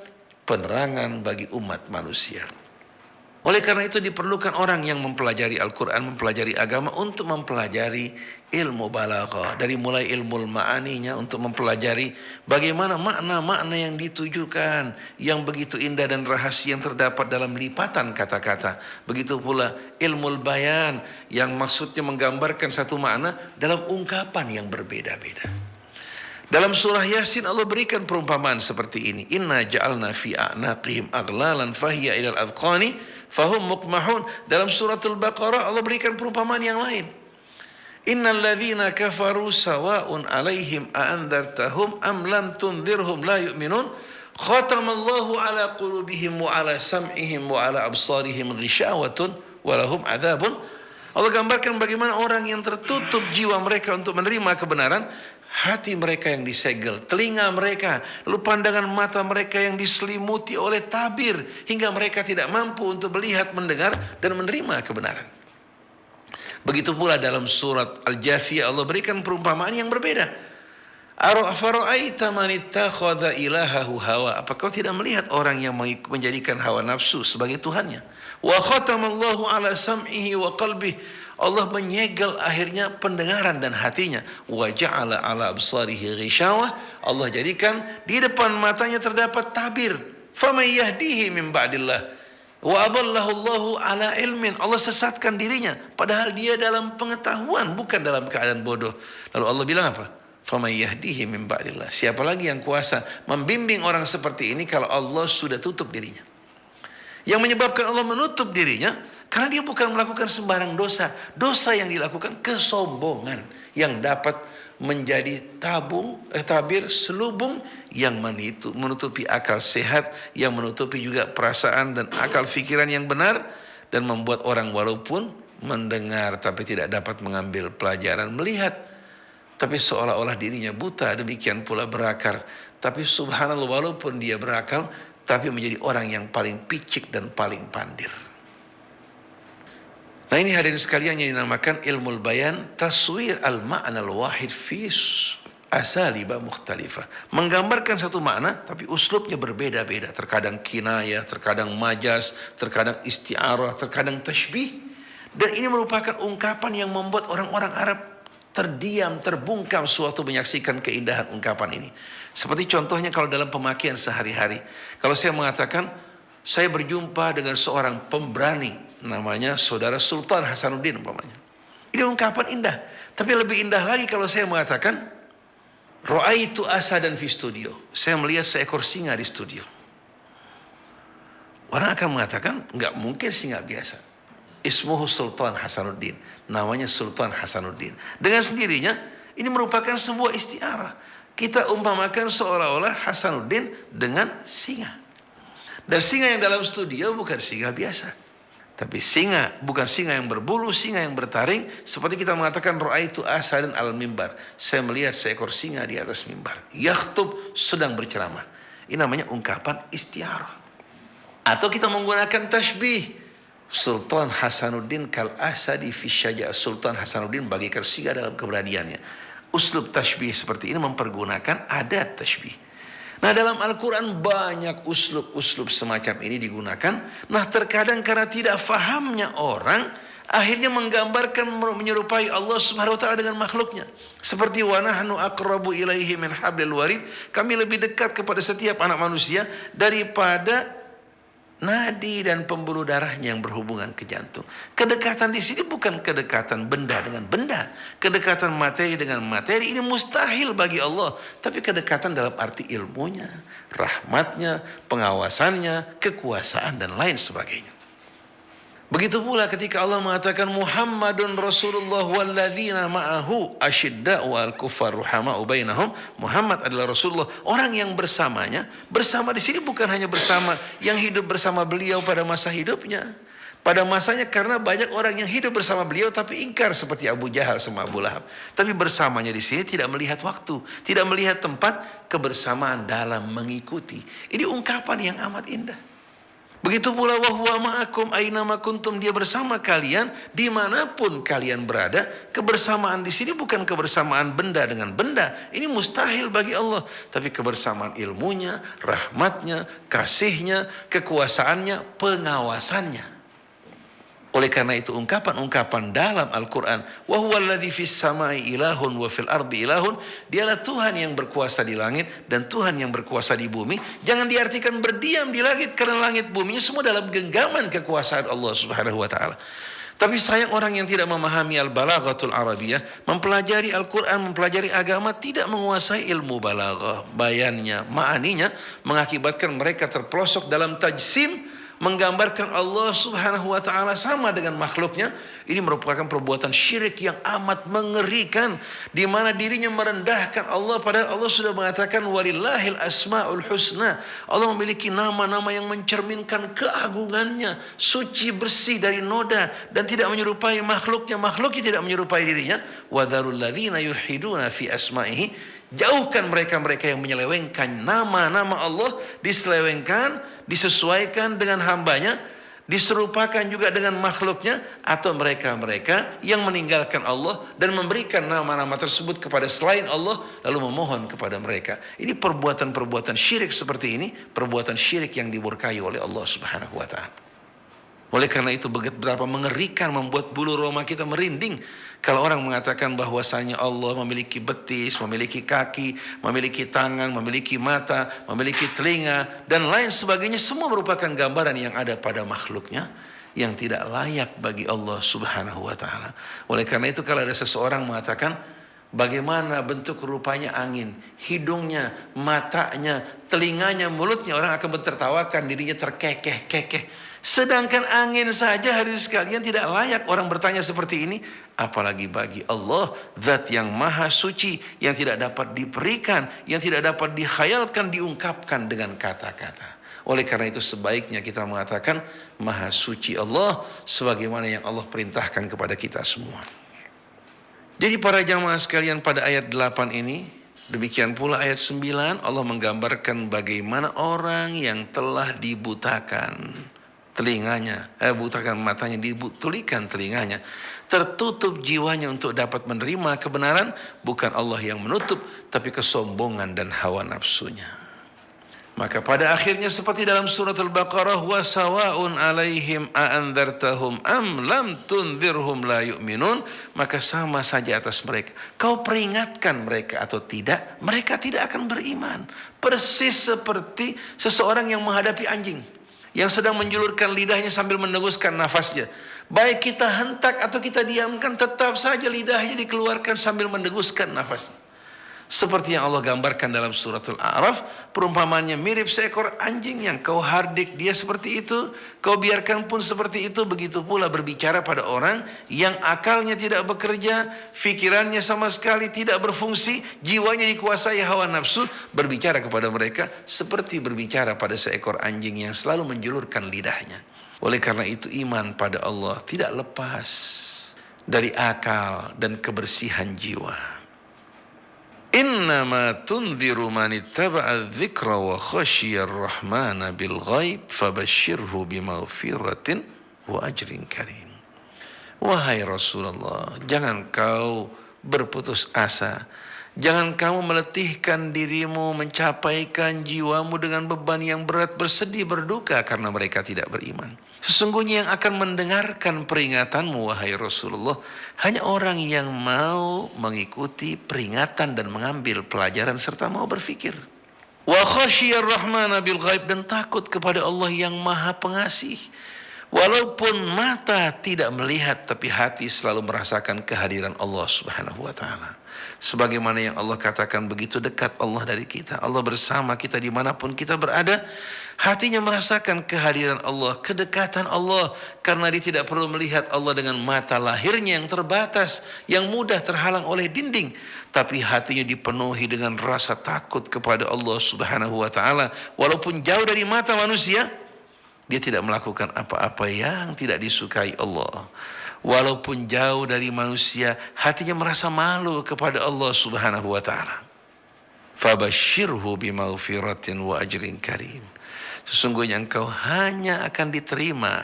penerangan bagi umat manusia. Oleh karena itu diperlukan orang yang mempelajari Al-Quran, mempelajari agama untuk mempelajari ilmu balaghah. Dari mulai ilmu ma'aninya untuk mempelajari bagaimana makna-makna yang ditujukan, yang begitu indah dan rahasia yang terdapat dalam lipatan kata-kata. Begitu pula ilmu bayan yang maksudnya menggambarkan satu makna dalam ungkapan yang berbeda-beda. Dalam surah Yasin Allah berikan perumpamaan seperti ini. Inna ja'alna fi a'naqihim aghlalan fahiya ilal adqani fahum mukmahun. Dalam suratul Baqarah Allah berikan perumpamaan yang lain. Innal ladzina kafaru sawa'un 'alaihim a'andartahum am lam tunzirhum la yu'minun. Khatamallahu 'ala qulubihim wa 'ala sam'ihim wa 'ala absarihim ghishawatun wa lahum 'adzabun. Allah gambarkan bagaimana orang yang tertutup jiwa mereka untuk menerima kebenaran, hati mereka yang disegel, telinga mereka, lalu pandangan mata mereka yang diselimuti oleh tabir, hingga mereka tidak mampu untuk melihat, mendengar, dan menerima kebenaran. Begitu pula dalam surat Al-Jathiyah Allah berikan perumpamaan yang berbeda. Afara'aita man ittakhadha ilahahu hawa. Apa kau tidak melihat orang yang menjadikan hawa nafsu sebagai Tuhannya? Wa khatamallahu ala sam'ihi wa qalbihi. Allah menyegel akhirnya pendengaran dan hatinya. Wa ja'ala ala absarihi ghishawah. Allah jadikan di depan matanya terdapat tabir. Faman yahdihi min ba'dillah. Wa adallahu Allahu ala ilmin. Allah sesatkan dirinya padahal dia dalam pengetahuan, bukan dalam keadaan bodoh. Lalu Allah bilang apa? Faman yahdihi min ba'dillah. Siapa lagi yang kuasa membimbing orang seperti ini kalau Allah sudah tutup dirinya? Yang menyebabkan Allah menutup dirinya karena dia bukan melakukan sembarang dosa. Dosa yang dilakukan kesombongan yang dapat menjadi tabir selubung yang menutupi akal sehat, yang menutupi juga perasaan dan akal pikiran yang benar, dan membuat orang walaupun mendengar tapi tidak dapat mengambil pelajaran, melihat tapi seolah-olah dirinya buta, demikian pula berakal. Tapi subhanallah, walaupun dia berakal tapi menjadi orang yang paling picik dan paling pandir. Nah, ini hadirin sekalian yang dinamakan ilmu bayan, taswir al-ma'na al-wahid fi asaliba mukhtalifah. Menggambarkan satu makna tapi uslubnya berbeda-beda. Terkadang kinayah, terkadang majas, terkadang isti'arah, terkadang tashbih. Dan ini merupakan ungkapan yang membuat orang-orang Arab terdiam, terbungkam suatu menyaksikan keindahan ungkapan ini. Seperti contohnya kalau dalam pemakaian sehari-hari. Kalau saya mengatakan, saya berjumpa dengan seorang pemberani, namanya Saudara Sultan Hasanuddin umpamanya. Ini ungkapan indah. Tapi lebih indah lagi kalau saya mengatakan, Ra'aitu asadan fi studio. Saya melihat seekor singa di studio. Orang akan mengatakan, enggak mungkin singa biasa. Ismuhu Sultan Hasanuddin. Namanya Sultan Hasanuddin. Dengan sendirinya, ini merupakan sebuah istiarah. Kita umpamakan seolah-olah Hasanuddin dengan singa. Dan singa yang dalam studio bukan singa biasa. Tapi singa, bukan singa yang berbulu, singa yang bertaring. Seperti kita mengatakan, Ra'aitu asadan al-mimbar. Saya melihat seekor singa di atas mimbar. Yakhtub, sedang berceramah. Ini namanya ungkapan istiarah. Atau kita menggunakan tashbih. Sultan Hasanuddin kal asadi fi syaja'. Sultan Hasanuddin bagaikan singa dalam keberaniannya. Uslub tashbih seperti ini mempergunakan adat tashbih. Nah, dalam Al-Quran banyak uslub-uslub semacam ini digunakan. Nah, terkadang karena tidak fahamnya orang, akhirnya menggambarkan, menyerupai Allah Subhanahu wa ta'ala dengan makhluknya. Seperti wa nahnu aqrabu ilaihi min hablil warid. Kami lebih dekat kepada setiap anak manusia daripada nadi dan pembuluh darahnya yang berhubungan ke jantung. Kedekatan di sini bukan kedekatan benda dengan benda, kedekatan materi dengan materi. Ini mustahil bagi Allah. Tapi kedekatan dalam arti ilmunya, rahmatnya, pengawasannya, kekuasaan dan lain sebagainya. Begitu pula ketika Allah mengatakan Muhammadun Rasulullah walladzina ma'ahu asyidda'u al-kuffar ruhama'u bainahum. Muhammad adalah Rasulullah, orang yang bersamanya. Bersama di sini bukan hanya bersama yang hidup bersama beliau pada masa hidupnya. Pada masanya, karena banyak orang yang hidup bersama beliau tapi ingkar seperti Abu Jahal sama Abu Lahab. Tapi bersamanya di sini tidak melihat waktu, tidak melihat tempat, kebersamaan dalam mengikuti. Ini ungkapan yang amat indah. Begitu pula wa huwa ma'akum aina ma kuntum, dia bersama kalian dimanapun kalian berada. Kebersamaan di sini bukan kebersamaan benda dengan benda, ini mustahil bagi Allah. Tapi kebersamaan ilmunya, rahmatnya, kasihnya, kekuasaannya, pengawasannya. Oleh karena itu ungkapan-ungkapan dalam Al-Quran, wa huwa alladzi fis samai ilahun wa fil ardi ilahun, dialah Tuhan yang berkuasa di langit dan Tuhan yang berkuasa di bumi. Jangan diartikan berdiam di langit, karena langit buminya semua dalam genggaman kekuasaan Allah Subhanahu wa taala. Tapi sayang orang yang tidak memahami al-balaghatul arabiyah, mempelajari Al-Quran, mempelajari agama, tidak menguasai ilmu balaghah, bayannya, ma'aninya, mengakibatkan mereka terpelosok dalam tajsim, menggambarkan Allah Subhanahu wa taala sama dengan makhluknya. Ini merupakan perbuatan syirik yang amat mengerikan, di mana dirinya merendahkan Allah, padahal Allah sudah mengatakan walillahil asmaul husna. Allah memiliki nama-nama yang mencerminkan keagungannya, suci bersih dari noda dan tidak menyerupai makhluknya, makhluknya tidak menyerupai dirinya. Wa dzarul ladzina yulhiduna fi asma'ihi, jauhkan mereka-mereka yang menyelewengkan nama-nama Allah, diselewengkan, disesuaikan dengan hambanya, diserupakan juga dengan makhluknya, atau mereka-mereka yang meninggalkan Allah dan memberikan nama-nama tersebut kepada selain Allah, lalu memohon kepada mereka. Ini perbuatan-perbuatan syirik seperti ini, perbuatan syirik yang dimurkai oleh Allah Subhanahu wa taala. Oleh karena itu betapa mengerikan, membuat bulu roma kita merinding kalau orang mengatakan bahwasanya Allah memiliki betis, memiliki kaki, memiliki tangan, memiliki mata, memiliki telinga, dan lain sebagainya. Semua merupakan gambaran yang ada pada makhluknya yang tidak layak bagi Allah Subhanahu wa taala. Oleh karena itu kalau ada seseorang mengatakan bagaimana bentuk rupanya angin, hidungnya, matanya, telinganya, mulutnya, orang akan mentertawakan, dirinya terkekeh-kekeh. Sedangkan angin saja hadirin sekalian tidak layak orang bertanya seperti ini, apalagi bagi Allah, zat yang maha suci, yang tidak dapat diberikan, yang tidak dapat dikhayalkan, diungkapkan dengan kata-kata. Oleh karena itu sebaiknya kita mengatakan maha suci Allah, sebagaimana yang Allah perintahkan kepada kita semua. Jadi para jamaah sekalian, pada ayat 8 ini, demikian pula ayat 9, Allah menggambarkan bagaimana orang yang telah dibutakan telinganya, butakan matanya, ditulikan telinganya, tertutup jiwanya untuk dapat menerima kebenaran. Bukan Allah yang menutup, tapi kesombongan dan hawa nafsunya. Maka pada akhirnya seperti dalam surat Al-Baqarah, wa sawaun alaihim a'andzartahum am lam tunzirhum la yu'minun, maka sama saja atas mereka, kau peringatkan mereka atau tidak, mereka tidak akan beriman. Persis seperti seseorang yang menghadapi anjing yang sedang menjulurkan lidahnya sambil meneguskan nafasnya. Baik kita hentak atau kita diamkan, tetap saja lidahnya dikeluarkan sambil meneguskan nafasnya. Seperti yang Allah gambarkan dalam suratul A'raf, perumpamannya mirip seekor anjing yang kau hardik dia seperti itu, kau biarkan pun seperti itu. Begitu pula berbicara pada orang yang akalnya tidak bekerja, fikirannya sama sekali tidak berfungsi, jiwanya dikuasai hawa nafsu, berbicara kepada mereka seperti berbicara pada seekor anjing yang selalu menjulurkan lidahnya. Oleh karena itu iman pada Allah tidak lepas dari akal dan kebersihan jiwa. Innama tunziru man ittaba'a dzikra wa khasyiyar rahmana bil ghaib fabashshirhu bimaghfiratin wa ajrin karim. Wahai Rasulullah, jangan kau berputus asa, jangan kamu meletihkan dirimu, mencapaikan jiwamu dengan beban yang berat, bersedih, berduka karena mereka tidak beriman. Sesungguhnya yang akan mendengarkan peringatanmu, wahai Rasulullah, hanya orang yang mau mengikuti peringatan dan mengambil pelajaran serta mau berfikir. Wa khasyiyar rahmana bil ghaib, dan takut kepada Allah yang maha pengasih. Walaupun mata tidak melihat, tapi hati selalu merasakan kehadiran Allah Subhanahu wa taala. Sebagaimana yang Allah katakan, begitu dekat Allah dari kita. Allah bersama kita dimanapun kita berada. Hatinya merasakan kehadiran Allah, kedekatan Allah, karena dia tidak perlu melihat Allah dengan mata lahirnya yang terbatas, yang mudah terhalang oleh dinding. Tapi hatinya dipenuhi dengan rasa takut kepada Allah Subhanahu wa taala. Walaupun jauh dari mata manusia, dia tidak melakukan apa-apa yang tidak disukai Allah. Walaupun jauh dari manusia, hatinya merasa malu kepada Allah Subhanahu wa taala. Fabashshirhu bimaghfiratin wa ajrin karim. Sesungguhnya engkau hanya akan diterima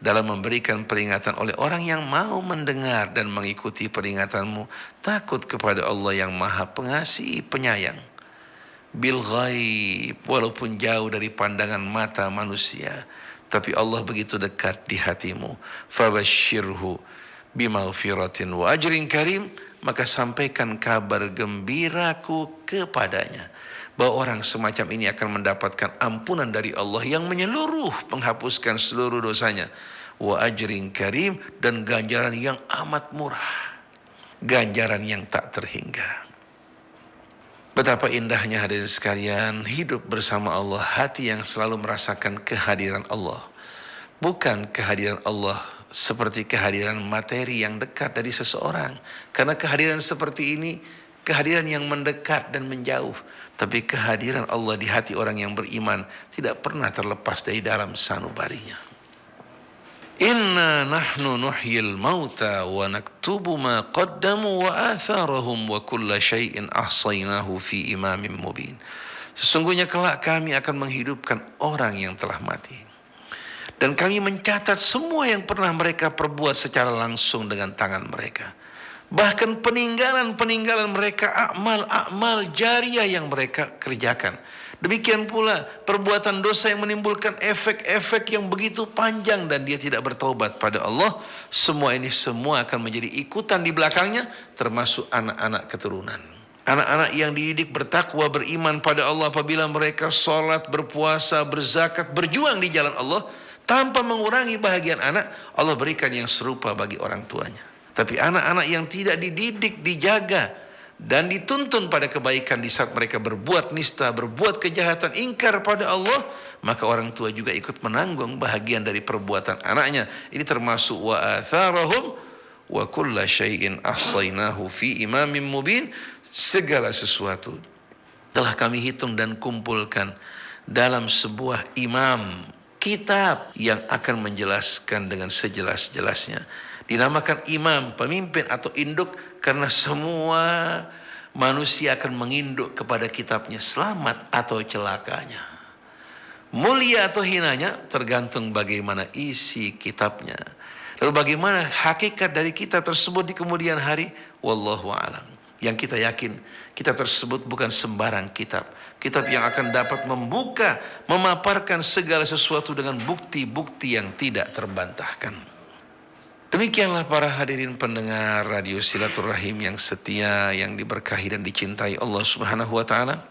dalam memberikan peringatan oleh orang yang mau mendengar dan mengikuti peringatanmu, takut kepada Allah yang maha pengasih, penyayang. Bil ghaib, walaupun jauh dari pandangan mata manusia, tapi Allah begitu dekat di hatimu. Fabashshirhu bimaghfiratin wa ajrin karim, maka sampaikan kabar gembiraku kepadanya bahwa orang semacam ini akan mendapatkan ampunan dari Allah yang menyeluruh, menghapuskan seluruh dosanya. Wa ajrin karim, dan ganjaran yang amat murah, ganjaran yang tak terhingga. Betapa indahnya hadirin sekalian hidup bersama Allah, hati yang selalu merasakan kehadiran Allah. Bukan kehadiran Allah seperti kehadiran materi yang dekat dari seseorang. Karena kehadiran seperti ini, kehadiran yang mendekat dan menjauh. Tapi kehadiran Allah di hati orang yang beriman tidak pernah terlepas dari dalam sanubarinya. Inna nahnu nuhyil mauta wa naktubu ma qaddamu wa atharahum wa kulla syai'in ahsaynahu fi imamin mubin. Sesungguhnya kelak kami akan menghidupkan orang yang telah mati. Dan kami mencatat semua yang pernah mereka perbuat secara langsung dengan tangan mereka. Bahkan peninggalan-peninggalan mereka, amal-amal jariah yang mereka kerjakan. Demikian pula perbuatan dosa yang menimbulkan efek-efek yang begitu panjang dan dia tidak bertaubat pada Allah. Semua ini akan menjadi ikutan di belakangnya, termasuk anak-anak keturunan. Anak-anak yang dididik bertakwa, beriman pada Allah, apabila mereka sholat, berpuasa, berzakat, berjuang di jalan Allah, tanpa mengurangi bahagian anak, Allah berikan yang serupa bagi orang tuanya. Tapi anak-anak yang tidak dididik, dijaga, dan dituntun pada kebaikan di saat mereka berbuat nista, berbuat kejahatan, ingkar pada Allah, maka orang tua juga ikut menanggung bahagian dari perbuatan anaknya. Ini termasuk wa atharahum wa kulla syai'in ahsaynahu fi imamin mubin. Segala sesuatu telah kami hitung dan kumpulkan dalam sebuah imam, kitab yang akan menjelaskan dengan sejelas-jelasnya. Dinamakan imam, pemimpin atau induk, karena semua manusia akan menginduk kepada kitabnya, selamat atau celakanya, mulia atau hinanya, tergantung bagaimana isi kitabnya. Lalu bagaimana hakikat dari kitab tersebut di kemudian hari, wallahu a'lam. Yang kita yakin, kitab tersebut bukan sembarang kitab. Kitab yang akan dapat membuka, memaparkan segala sesuatu dengan bukti-bukti yang tidak terbantahkan. Demikianlah para hadirin pendengar Radio Silaturahim yang setia, yang diberkahi dan dicintai Allah Subhanahu wa taala.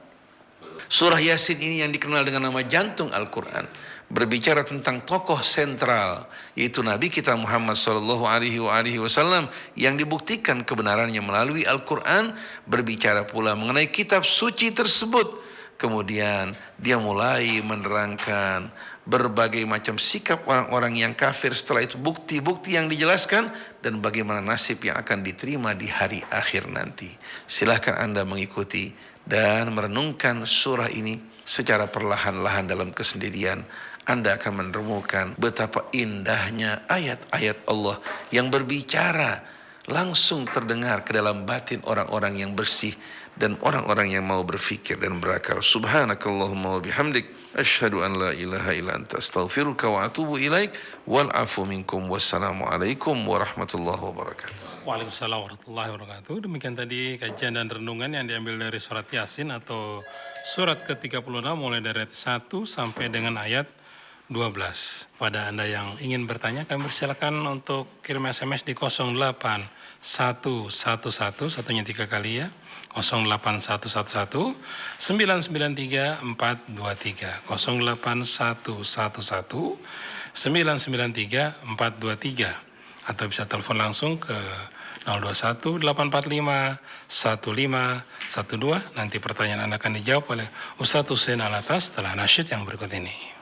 Surah Yasin ini yang dikenal dengan nama jantung Al-Quran, berbicara tentang tokoh sentral, yaitu Nabi kita Muhammad sallallahu alaihi wasallam, yang dibuktikan kebenarannya melalui Al-Quran. Berbicara pula mengenai kitab suci tersebut. Kemudian dia mulai menerangkan berbagai macam sikap orang-orang yang kafir. Setelah itu bukti-bukti yang dijelaskan dan bagaimana nasib yang akan diterima di hari akhir nanti. Silahkan Anda mengikuti dan merenungkan surah ini secara perlahan-lahan dalam kesendirian. Anda akan menemukan betapa indahnya ayat-ayat Allah yang berbicara langsung terdengar ke dalam batin orang-orang yang bersih dan orang-orang yang mau berfikir dan berakal. Subhanakallahumma wa bihamdik, asyhadu an la ilaha illa anta, astaghfiruka wa atubu ilaik, wal afu minkum, wassalamu alaikum warahmatullahi wabarakatuh. Waalaikumsalam warahmatullahi wabarakatuh. Demikian tadi kajian dan renungan yang diambil dari surat Yasin atau surat ke-36 mulai dari ayat 1 sampai dengan ayat 12. Pada Anda yang ingin bertanya, kami persilakan untuk kirim SMS di 08111, satunya 3 kali ya, 08111 993 423, 08111 993 423, atau bisa telepon langsung ke 021 845 1512. Nanti pertanyaan Anda akan dijawab oleh Ustadz Hussein Alatas setelah nasyid yang berikut ini.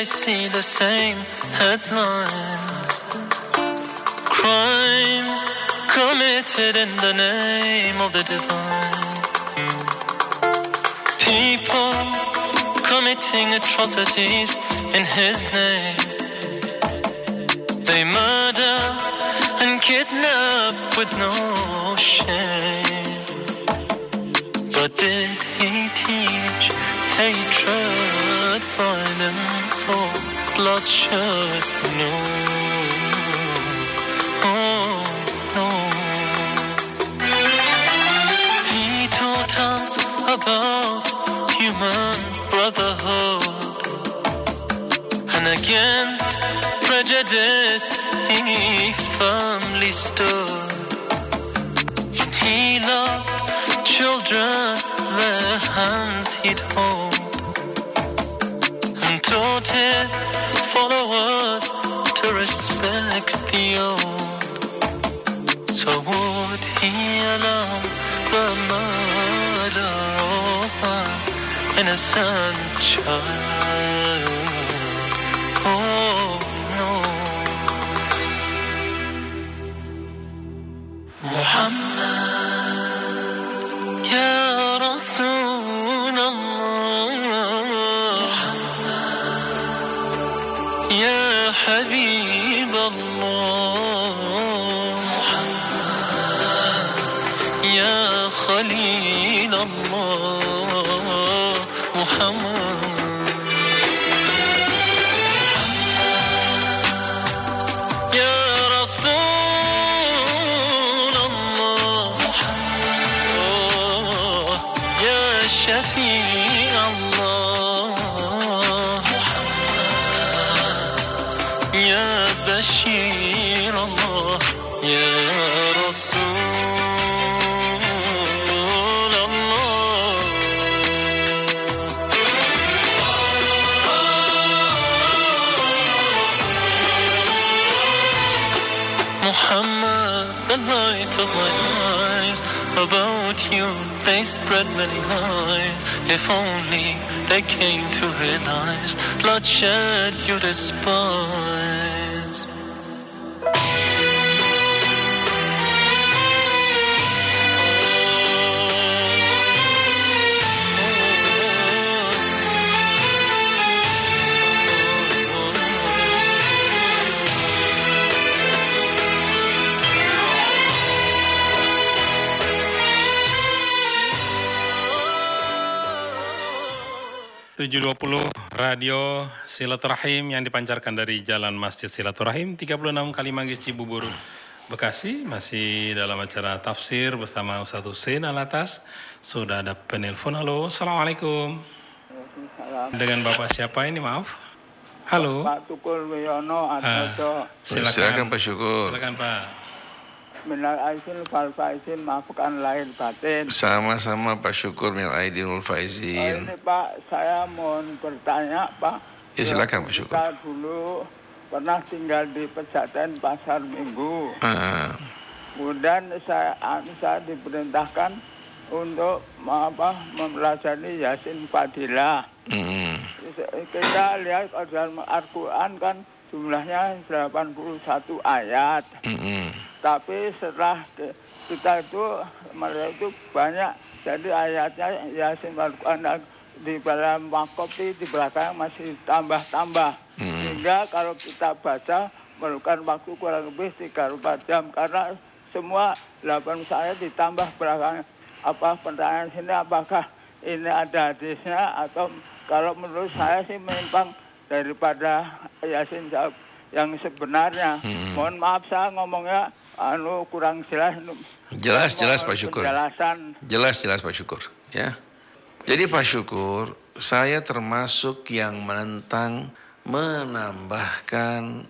I see the same headlines. Crimes committed in the name of the divine. People committing atrocities in his name. They murder and kidnap with no shame. But did he teach hatred, violence, or bloodshed? No. Oh, no. He taught us about human brotherhood, and against prejudice he firmly stood. He loved children, their hands he'd hold, and taught his followers to respect the old. So would he allow the murder of an innocent child? Oh no. Muhammad, Ya Rasulullah, Ya Habib Allah, Ya Khalil Allah, Muhammad. بشير الله يا رسول الله. Muhammad, the light of my eyes, about you they spread many lies. If only they came to realize bloodshed you despise. .720 Radio Silaturahim yang dipancarkan dari Jalan Masjid Silaturahim 36 Kalimanggis Cibubur Bekasi, masih dalam acara tafsir bersama Ustaz Hussein Alatas. Sudah ada penelpon. Halo, Assalamualaikum. Dengan Bapak siapa ini, maaf? Halo. Pak Tukul Wiono atau silakan Pak Syukur. Silakan Pak. Minal aizin wal faizin, maafkan lahir batin. Sama-sama Pak Syukur, minal aidin wal faizin. Ini Pak, saya mohon bertanya Pak. Ya silakan Pak Syukur. Kita dulu pernah tinggal di Pejaten Pasar Minggu. Kemudian saya diperintahkan untuk mempelajari Yasin Fadilah. Kita lihat dalam Al-Quran kan jumlahnya 81 ayat. Tapi setelah kita melihat itu banyak, jadi ayatnya Yasin Al-Quran di dalam wakopi di belakang masih tambah-tambah. Sehingga kalau kita baca memerlukan waktu kurang lebih 3-4 jam karena semua 8 ayat ditambah belakang. Apa pertanyaan sini, apakah ini ada hadisnya atau kalau menurut saya sih menyimpang daripada Yasin yang sebenarnya. Mohon maaf saya ngomongnya kurang jelas. Jelas Pak Syukur. Jelas Pak Syukur. Ya. Jadi Pak Syukur, saya termasuk yang menentang menambahkan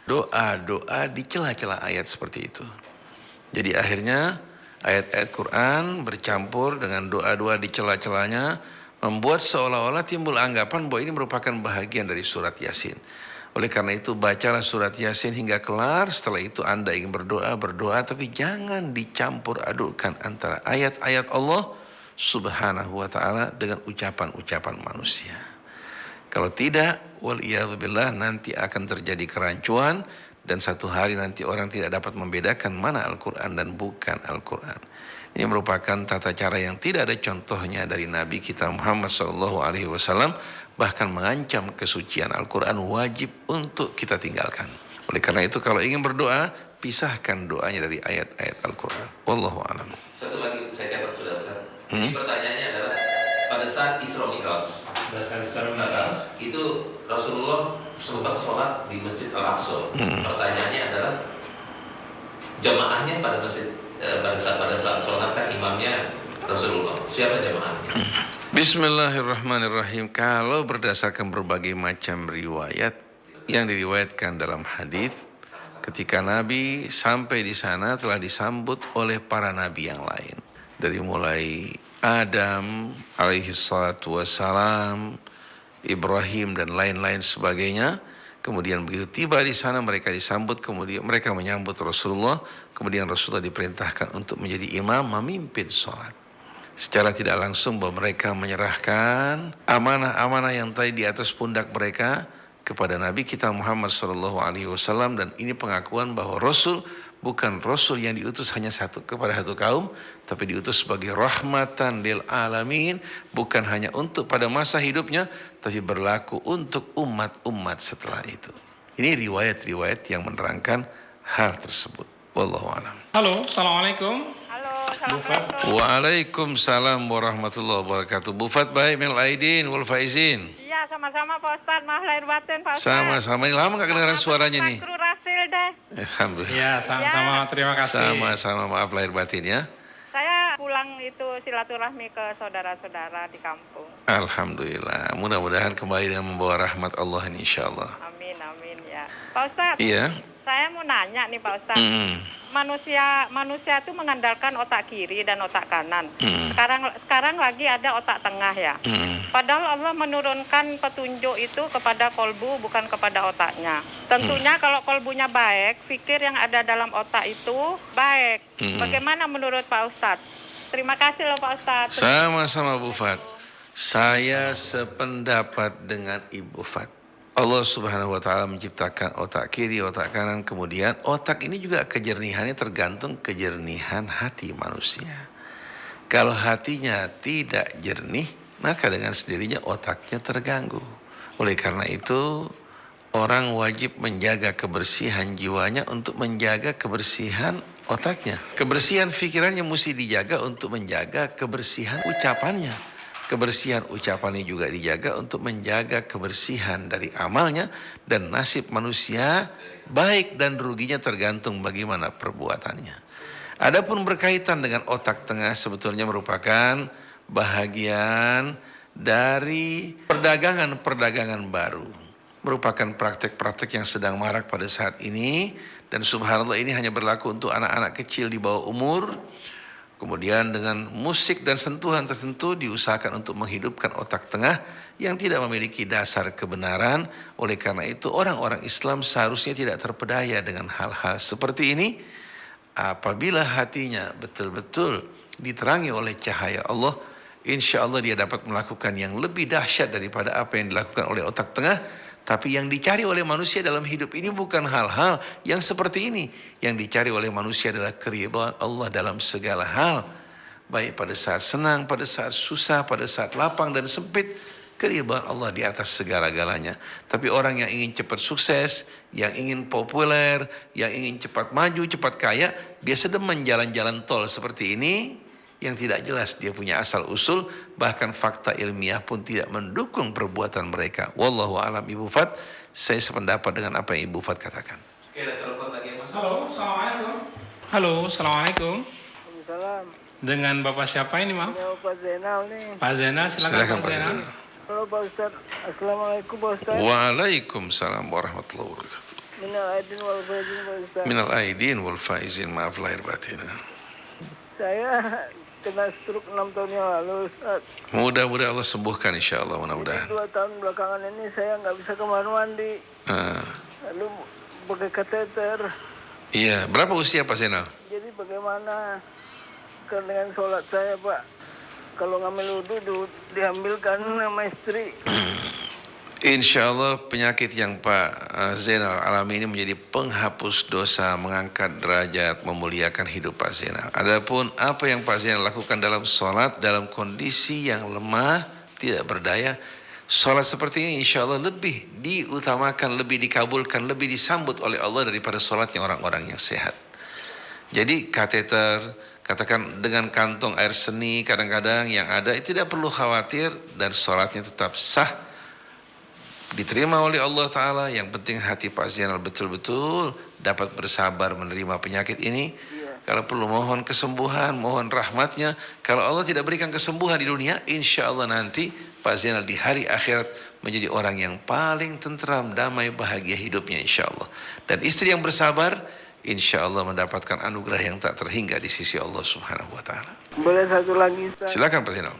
doa-doa di celah-celah ayat seperti itu. Jadi akhirnya ayat-ayat Quran bercampur dengan doa-doa di celah-celahnya, membuat seolah-olah timbul anggapan bahwa ini merupakan bahagian dari surat Yasin. Oleh karena itu bacalah surat Yasin hingga kelar. Setelah itu Anda ingin berdoa, tapi jangan dicampur adukkan antara ayat-ayat Allah Subhanahu wa ta'ala dengan ucapan-ucapan manusia. Kalau tidak, waliyadzubillah, nanti akan terjadi kerancuan dan satu hari nanti orang tidak dapat membedakan mana Al-Quran dan bukan Al-Quran. Ini merupakan tata cara yang tidak ada contohnya dari Nabi kita Muhammad SAW, bahkan mengancam kesucian Al-Quran wajib untuk kita tinggalkan. Oleh karena itu kalau ingin berdoa, pisahkan doanya dari ayat-ayat Al-Quran. Wallahu a'lam. Satu lagi saya catat sudah Ustaz. Ini pertanyaannya adalah pada saat Isra Mi'raj. Pada saat Isra Mi'raj itu Rasulullah sempat sholat di Masjid Al-Aqsa. Pertanyaannya adalah jamaahnya pada masjid pada saat sholat kan imamnya Rasulullah. Siapa jamaahnya? Bismillahirrahmanirrahim. Kalau berdasarkan berbagai macam riwayat yang diriwayatkan dalam hadis, ketika Nabi sampai di sana telah disambut oleh para nabi yang lain. Dari mulai Adam alaihi salatu wassalam, Ibrahim dan lain-lain sebagainya. Kemudian begitu tiba di sana mereka disambut, kemudian mereka menyambut Rasulullah, kemudian Rasulullah diperintahkan untuk menjadi imam memimpin sholat. Secara tidak langsung bahwa mereka menyerahkan amanah-amanah yang tadi di atas pundak mereka kepada Nabi kita Muhammad SAW, dan ini pengakuan bahwa Rasul bukan Rasul yang diutus hanya kepada satu kaum, tapi diutus sebagai rahmatan lil alamin, bukan hanya untuk pada masa hidupnya, tapi berlaku untuk umat-umat setelah itu. Ini riwayat-riwayat yang menerangkan hal tersebut. Wallahu a'lam. Halo, assalamualaikum. Halo, assalamualaikum. Waalaikumsalam warahmatullahi wabarakatuh. Bu Fat, baik, minal aidin wal faizin. Iya, sama-sama Pak Ustadz, maaf lahir batin Pak Ustadz. Sama-sama, ini lama gak kedengaran suaranya nih. Kru Rasil deh. Alhamdulillah. Ya, sama-sama, terima kasih. Sama-sama, maaf lahir batin ya. Saya pulang itu silaturahmi ke saudara-saudara di kampung. Alhamdulillah, mudah-mudahan kembali dengan membawa rahmat Allah ini insyaallah. Amin, amin ya. Pak Ustadz, Iya. saya mau nanya nih Pak Ustadz. Manusia itu mengandalkan otak kiri dan otak kanan. Sekarang lagi ada otak tengah ya. Padahal Allah menurunkan petunjuk itu kepada kolbu, bukan kepada otaknya. Tentunya kalau kolbunya baik, pikir yang ada dalam otak itu baik. Bagaimana menurut Pak Ustadz? Terima kasih loh Pak Ustadz. Sama-sama Bu Fat. Saya sependapat dengan Ibu Fat. Allah Subhanahu wa taala menciptakan otak kiri, otak kanan, kemudian otak ini juga kejernihannya tergantung kejernihan hati manusia. Kalau hatinya tidak jernih, maka dengan sendirinya otaknya terganggu. Oleh karena itu, orang wajib menjaga kebersihan jiwanya untuk menjaga kebersihan otaknya. Kebersihan pikirannya mesti dijaga untuk menjaga kebersihan ucapannya. Kebersihan ucapannya juga dijaga untuk menjaga kebersihan dari amalnya, dan nasib manusia baik dan ruginya tergantung bagaimana perbuatannya. Adapun berkaitan dengan otak tengah sebetulnya merupakan bahagian dari perdagangan baru. Merupakan praktek-praktek yang sedang marak pada saat ini, dan subhanallah ini hanya berlaku untuk anak-anak kecil di bawah umur. Kemudian dengan musik dan sentuhan tertentu diusahakan untuk menghidupkan otak tengah yang tidak memiliki dasar kebenaran. Oleh karena itu orang-orang Islam seharusnya tidak terpedaya dengan hal-hal seperti ini. Apabila hatinya betul-betul diterangi oleh cahaya Allah, insya Allah dia dapat melakukan yang lebih dahsyat daripada apa yang dilakukan oleh otak tengah. Tapi yang dicari oleh manusia dalam hidup ini bukan hal-hal yang seperti ini. Yang dicari oleh manusia adalah keridhaan Allah dalam segala hal. Baik pada saat senang, pada saat susah, pada saat lapang dan sempit. Keridhaan Allah di atas segala-galanya. Tapi orang yang ingin cepat sukses, yang ingin populer, yang ingin cepat maju, cepat kaya, biasa demen jalan-jalan tol seperti ini, yang tidak jelas dia punya asal usul, bahkan fakta ilmiah pun tidak mendukung perbuatan mereka. Wallahu a'lam. Ibu Fat, saya sependapat dengan apa yang Ibu Fat katakan. Oke, ada telepon lagi Mas. Halo, assalamualaikum. Halo, assalamualaikum. Salam. Dengan Bapak siapa ini, Mam? Ya, Pak Zainal nih. Pak Zainal, silakan Pak Zainal. Halo Pak Ustaz. Assalamualaikum Pak Ustaz. Waalaikumsalam warahmatullahi wabarakatuh. Minal aidin wal faizin Pak Ustaz. Minal aidin wal faizin, maaf lahir batin. Saya kena stroke 6 tahun yang lalu Ustaz. Mudah-mudahan Allah sembuhkan insya Allah, mudah-mudahan. 2 tahun belakangan ini saya nggak bisa kemana mandi. Lalu pakai kateter. Iya, berapa usia Pak Zainal? Jadi bagaimana dengan sholat saya Pak? Kalau ngambil wudhu diambilkan sama istri. Insya Allah penyakit yang Pak Zainal alami ini menjadi penghapus dosa, mengangkat derajat, memuliakan hidup Pak Zainal. Adapun apa yang Pak Zainal lakukan dalam sholat, dalam kondisi yang lemah, tidak berdaya, sholat seperti ini insya Allah lebih diutamakan, lebih dikabulkan, lebih disambut oleh Allah daripada sholatnya orang-orang yang sehat. Jadi kateter, katakan dengan kantong air seni kadang-kadang yang ada, itu tidak perlu khawatir dan sholatnya tetap sah, diterima oleh Allah Ta'ala. Yang penting hati Pak Zainal betul-betul dapat bersabar menerima penyakit ini. Kalau perlu mohon kesembuhan, mohon rahmatnya. Kalau Allah tidak berikan kesembuhan di dunia, insya Allah nanti Pak Zainal di hari akhirat menjadi orang yang paling tentram, damai, bahagia hidupnya insya Allah. Dan istri yang bersabar, insya Allah mendapatkan anugerah yang tak terhingga di sisi Allah Subhanahu Wa Ta'ala. Boleh satu lagi, Ustaz? Silakan Pak Zainal.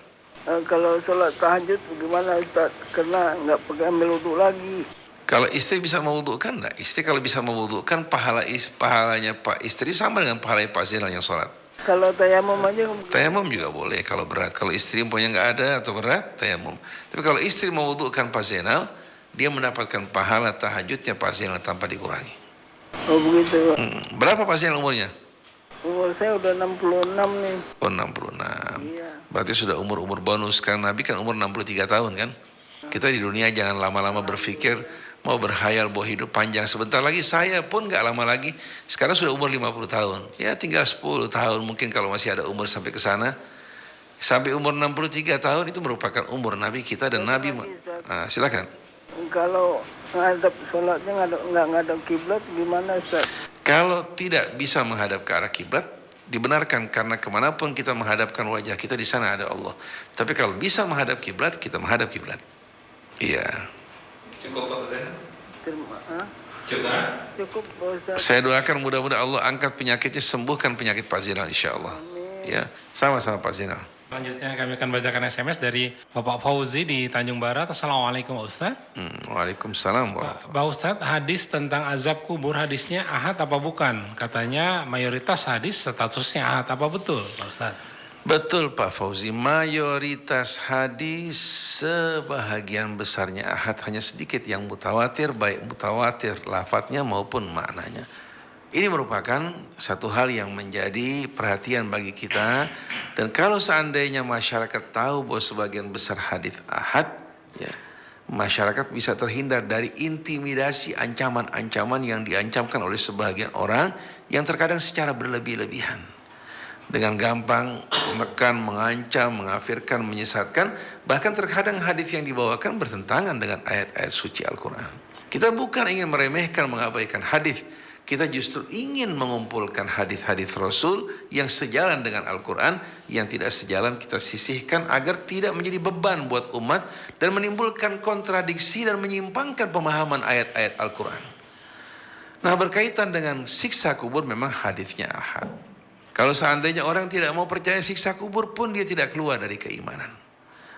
Kalau sholat tahajud bagaimana, Ustaz? Karena nggak pakai ambil wudhu lagi. Kalau istri bisa mewudhukan, enggak? Istri kalau bisa mewudhukan, pahalanya Pak istri sama dengan pahala Pak Zainal yang sholat. Kalau tayamum aja? Tayamum juga boleh kalau berat. Kalau istri punya nggak ada atau berat, tayamum. Tapi kalau istri mewudhukan Pak Zainal, dia mendapatkan pahala tahajudnya Pak Zainal tanpa dikurangi. Oh begitu. Berapa Pak Zainal umurnya? Umur saya udah 66 nih. Oh 66. Iya. Berarti sudah umur-umur bonus. Karena Nabi kan umur 63 tahun kan. Kita di dunia jangan lama-lama berpikir mau berhayal bahwa hidup panjang. Sebentar lagi saya pun gak lama lagi. Sekarang sudah umur 50 tahun. Ya tinggal 10 tahun mungkin kalau masih ada umur sampai ke sana. Sampai umur 63 tahun itu merupakan umur Nabi kita dan Nabi. Silakan. Kalau ngadap sholatnya nggak ngadap kiblat gimana, Ustaz? Kalau tidak bisa menghadap ke arah kiblat, dibenarkan karena kemanapun kita menghadapkan wajah kita di sana ada Allah. Tapi kalau bisa menghadap kiblat, kita menghadap kiblat. Iya. Cukup Pak Zainal? Cukup Ustaz. Saya doakan mudah-mudahan Allah angkat penyakitnya, sembuhkan penyakit Pak Zainal insya Allah. Ya, sama-sama Pak Zainal. Selanjutnya kami akan bacakan SMS dari Bapak Fauzi di Tanjung Barat. Assalamualaikum Ustaz. Waalaikumsalam warahmatullahi. Pak Ustaz, hadis tentang azab kubur hadisnya ahad apa bukan? Katanya mayoritas hadis statusnya ahad, apa betul Pak Ustaz? Betul Pak Fauzi, mayoritas hadis sebahagian besarnya ahad, hanya sedikit yang mutawatir, baik mutawatir lafadznya maupun maknanya. Ini merupakan satu hal yang menjadi perhatian bagi kita. Dan kalau seandainya masyarakat tahu bahwa sebagian besar hadis ahad, ya, masyarakat bisa terhindar dari intimidasi, ancaman-ancaman yang diancamkan oleh sebagian orang yang terkadang secara berlebih-lebihan. Dengan gampang menekan, mengancam, mengafirkan, menyesatkan. Bahkan terkadang hadis yang dibawakan bertentangan dengan ayat-ayat suci Al-Quran. Kita bukan ingin meremehkan, mengabaikan hadis. Kita justru ingin mengumpulkan hadis-hadis Rasul yang sejalan dengan Al-Quran, yang tidak sejalan kita sisihkan agar tidak menjadi beban buat umat dan menimbulkan kontradiksi dan menyimpangkan pemahaman ayat-ayat Al-Quran. Nah, berkaitan dengan siksa kubur memang hadisnya ahad. Kalau seandainya orang tidak mau percaya siksa kubur pun dia tidak keluar dari keimanan.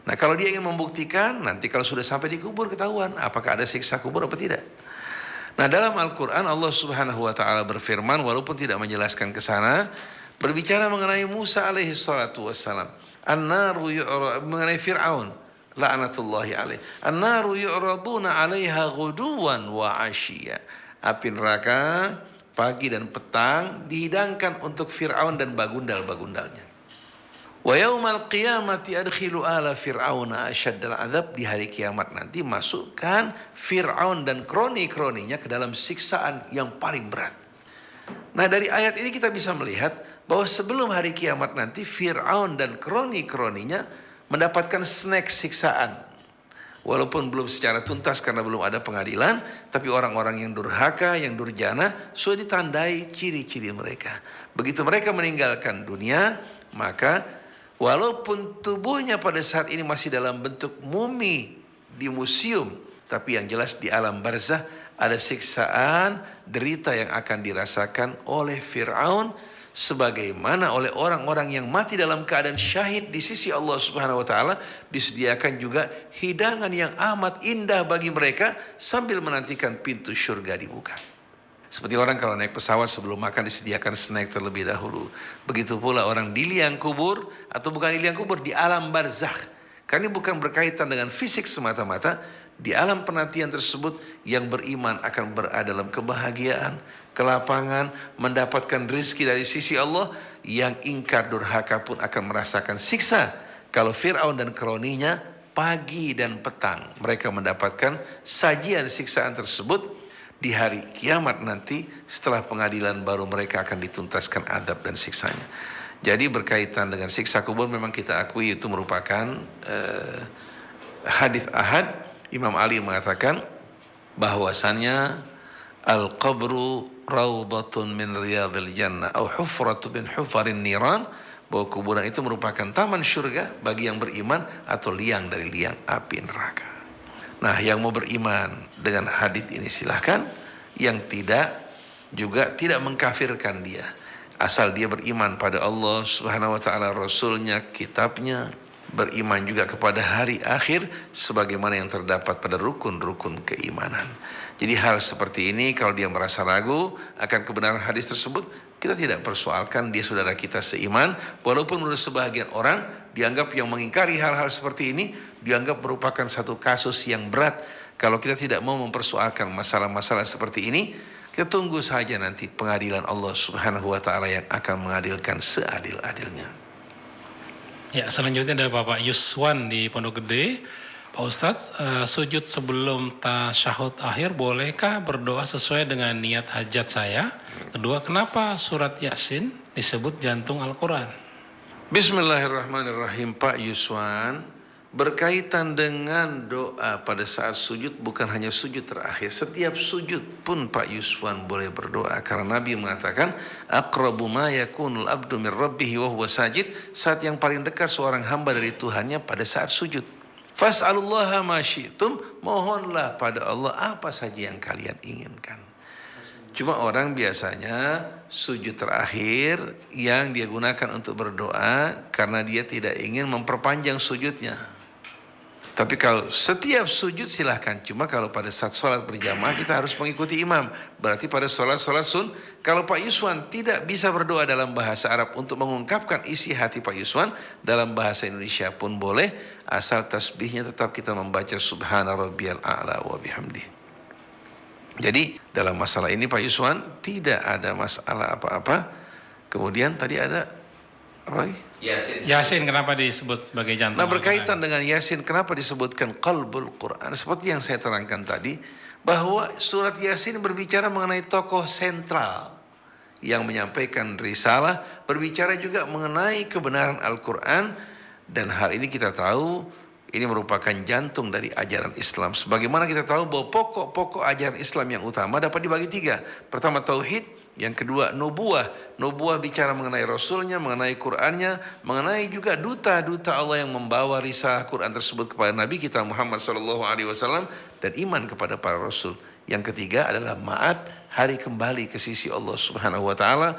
Nah, kalau dia ingin membuktikan, nanti kalau sudah sampai di kubur ketahuan apakah ada siksa kubur atau tidak. Nah, dalam Al-Quran Allah Subhanahu Wa Ta'ala berfirman, walaupun tidak menjelaskan ke sana, berbicara mengenai Musa alaihi salatu wassalam. An-naru mengenai Fir'aun la'natullahi alaih. An-naru yu'raduna 'alaiha ghuduwan wa 'ashiyya. Api neraka pagi dan petang dihidangkan untuk Fir'aun dan bagundal-bagundalnya. Wa yaumal qiyamati adkhilu ala fir'auna asyaddal adzab. Di hari kiamat nanti masukkan Fir'aun dan kroni-kroninya ke dalam siksaan yang paling berat. Nah, dari ayat ini kita bisa melihat bahwa sebelum hari kiamat nanti Fir'aun dan kroni-kroninya mendapatkan snack siksaan. Walaupun belum secara tuntas karena belum ada pengadilan, tapi orang-orang yang durhaka, yang durjana sudah ditandai ciri-ciri mereka. Begitu mereka meninggalkan dunia, maka walaupun tubuhnya pada saat ini masih dalam bentuk mumi di museum, tapi yang jelas di alam barzah ada siksaan, derita yang akan dirasakan oleh Fir'aun, sebagaimana oleh orang-orang yang mati dalam keadaan syahid di sisi Allah Subhanahu Wa Ta'ala. Disediakan juga hidangan yang amat indah bagi mereka sambil menantikan pintu surga dibuka. Seperti orang kalau naik pesawat sebelum makan disediakan snack terlebih dahulu. Begitu pula orang di liang kubur, atau bukan di liang kubur, di alam barzakh. Karena ini bukan berkaitan dengan fisik semata-mata. Di alam penantian tersebut yang beriman akan berada dalam kebahagiaan, kelapangan, mendapatkan rezeki dari sisi Allah. Yang ingkar durhaka pun akan merasakan siksa. Kalau Fir'aun dan kroninya pagi dan petang mereka mendapatkan sajian siksaan tersebut. Di hari kiamat nanti setelah pengadilan baru mereka akan dituntaskan azab dan siksanya. Jadi berkaitan dengan siksa kubur memang kita akui itu merupakan hadis ahad. Imam Ali mengatakan bahwasannya al-qabru raudatun min riyadil jannah au hufratu min hufarin niran, bahwa kuburan itu merupakan taman syurga bagi yang beriman atau liang dari liang api neraka. Nah, yang mau beriman dengan hadis ini silahkan, yang tidak juga tidak mengkafirkan dia, asal dia beriman pada Allah Subhanahu wa taala, Rasulnya, kitabnya, beriman juga kepada hari akhir sebagaimana yang terdapat pada rukun-rukun keimanan. Jadi hal seperti ini kalau dia merasa ragu akan kebenaran hadis tersebut, kita tidak persoalkan, dia saudara kita seiman. Walaupun menurut sebahagian orang dianggap yang mengingkari hal-hal seperti ini dianggap merupakan satu kasus yang berat. Kalau kita tidak mau mempersoalkan masalah-masalah seperti ini, kita tunggu saja nanti pengadilan Allah Subhanahu wa taala yang akan mengadilkan seadil-adilnya. Ya, selanjutnya ada Bapak Yuswan di Pondok Gede. Pak Ustadz, sujud sebelum tasyahud akhir bolehkah berdoa sesuai dengan niat hajat saya? Kedua, kenapa surat Yasin disebut jantung Al-Quran? Bismillahirrahmanirrahim. Pak Yuswan, berkaitan dengan doa pada saat sujud, bukan hanya sujud terakhir, setiap sujud pun Pak Yuswan boleh berdoa, karena Nabi mengatakan aqrabu ma yakunul abdu min rabbih wa huwa sajid, saat yang paling dekat seorang hamba dari Tuhannya pada saat sujud. Fas'alullaha ma syi'tum, mohonlah pada Allah apa saja yang kalian inginkan. Cuma orang biasanya sujud terakhir yang dia gunakan untuk berdoa karena dia tidak ingin memperpanjang sujudnya. Tapi kalau setiap sujud silahkan. Cuma kalau pada saat sholat berjamaah kita harus mengikuti imam. Berarti pada sholat sun. Kalau Pak Yuswan tidak bisa berdoa dalam bahasa Arab untuk mengungkapkan isi hati Pak Yuswan, dalam bahasa Indonesia pun boleh, asal tasbihnya tetap kita membaca Subhana rabbiyal a'la wa bihamdih. Jadi dalam masalah ini Pak Yuswan tidak ada masalah apa-apa. Kemudian tadi ada apa lagi? Yasin kenapa disebut sebagai jantung? Nah, berkaitan dengan Yasin kenapa disebutkan qalbul Quran? Seperti yang saya terangkan tadi, bahwa surat Yasin berbicara mengenai tokoh sentral yang menyampaikan risalah, berbicara juga mengenai kebenaran Al-Quran, dan hal ini kita tahu ini merupakan jantung dari ajaran Islam. Sebagaimana kita tahu bahwa pokok-pokok ajaran Islam yang utama dapat dibagi tiga. Pertama tauhid, yang kedua nubuah. Nubuah bicara mengenai Rasulnya, mengenai Qur'annya, mengenai juga duta-duta Allah yang membawa risalah Qur'an tersebut kepada Nabi kita Muhammad SAW, dan iman kepada para Rasul. Yang ketiga adalah ma'ad, hari kembali ke sisi Allah Subhanahu wa ta'ala,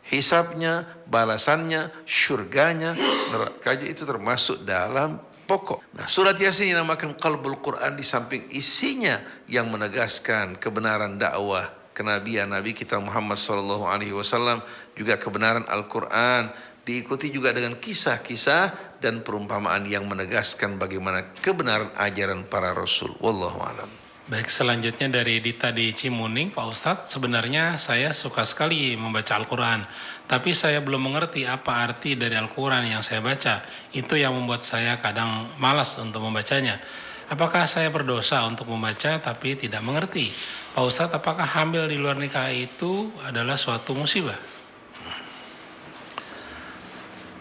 hisabnya, balasannya, syurganya, nerakanya, itu termasuk dalam pokok. Nah, surat Yasin dinamakan qalbul Quran di samping isinya yang menegaskan kebenaran dakwah kenabian Nabi kita Muhammad SAW, juga kebenaran Al-Quran, diikuti juga dengan kisah-kisah dan perumpamaan yang menegaskan bagaimana kebenaran ajaran para Rasul. Wallahu a'lam. Baik, selanjutnya dari Dita di Cimuning. Pak Ustadz, sebenarnya saya suka sekali membaca Al-Quran, tapi saya belum mengerti apa arti dari Al-Quran yang saya baca. Itu yang membuat saya kadang malas untuk membacanya. Apakah saya berdosa untuk membaca tapi tidak mengerti? Pak Ustadz, apakah hamil di luar nikah itu adalah suatu musibah?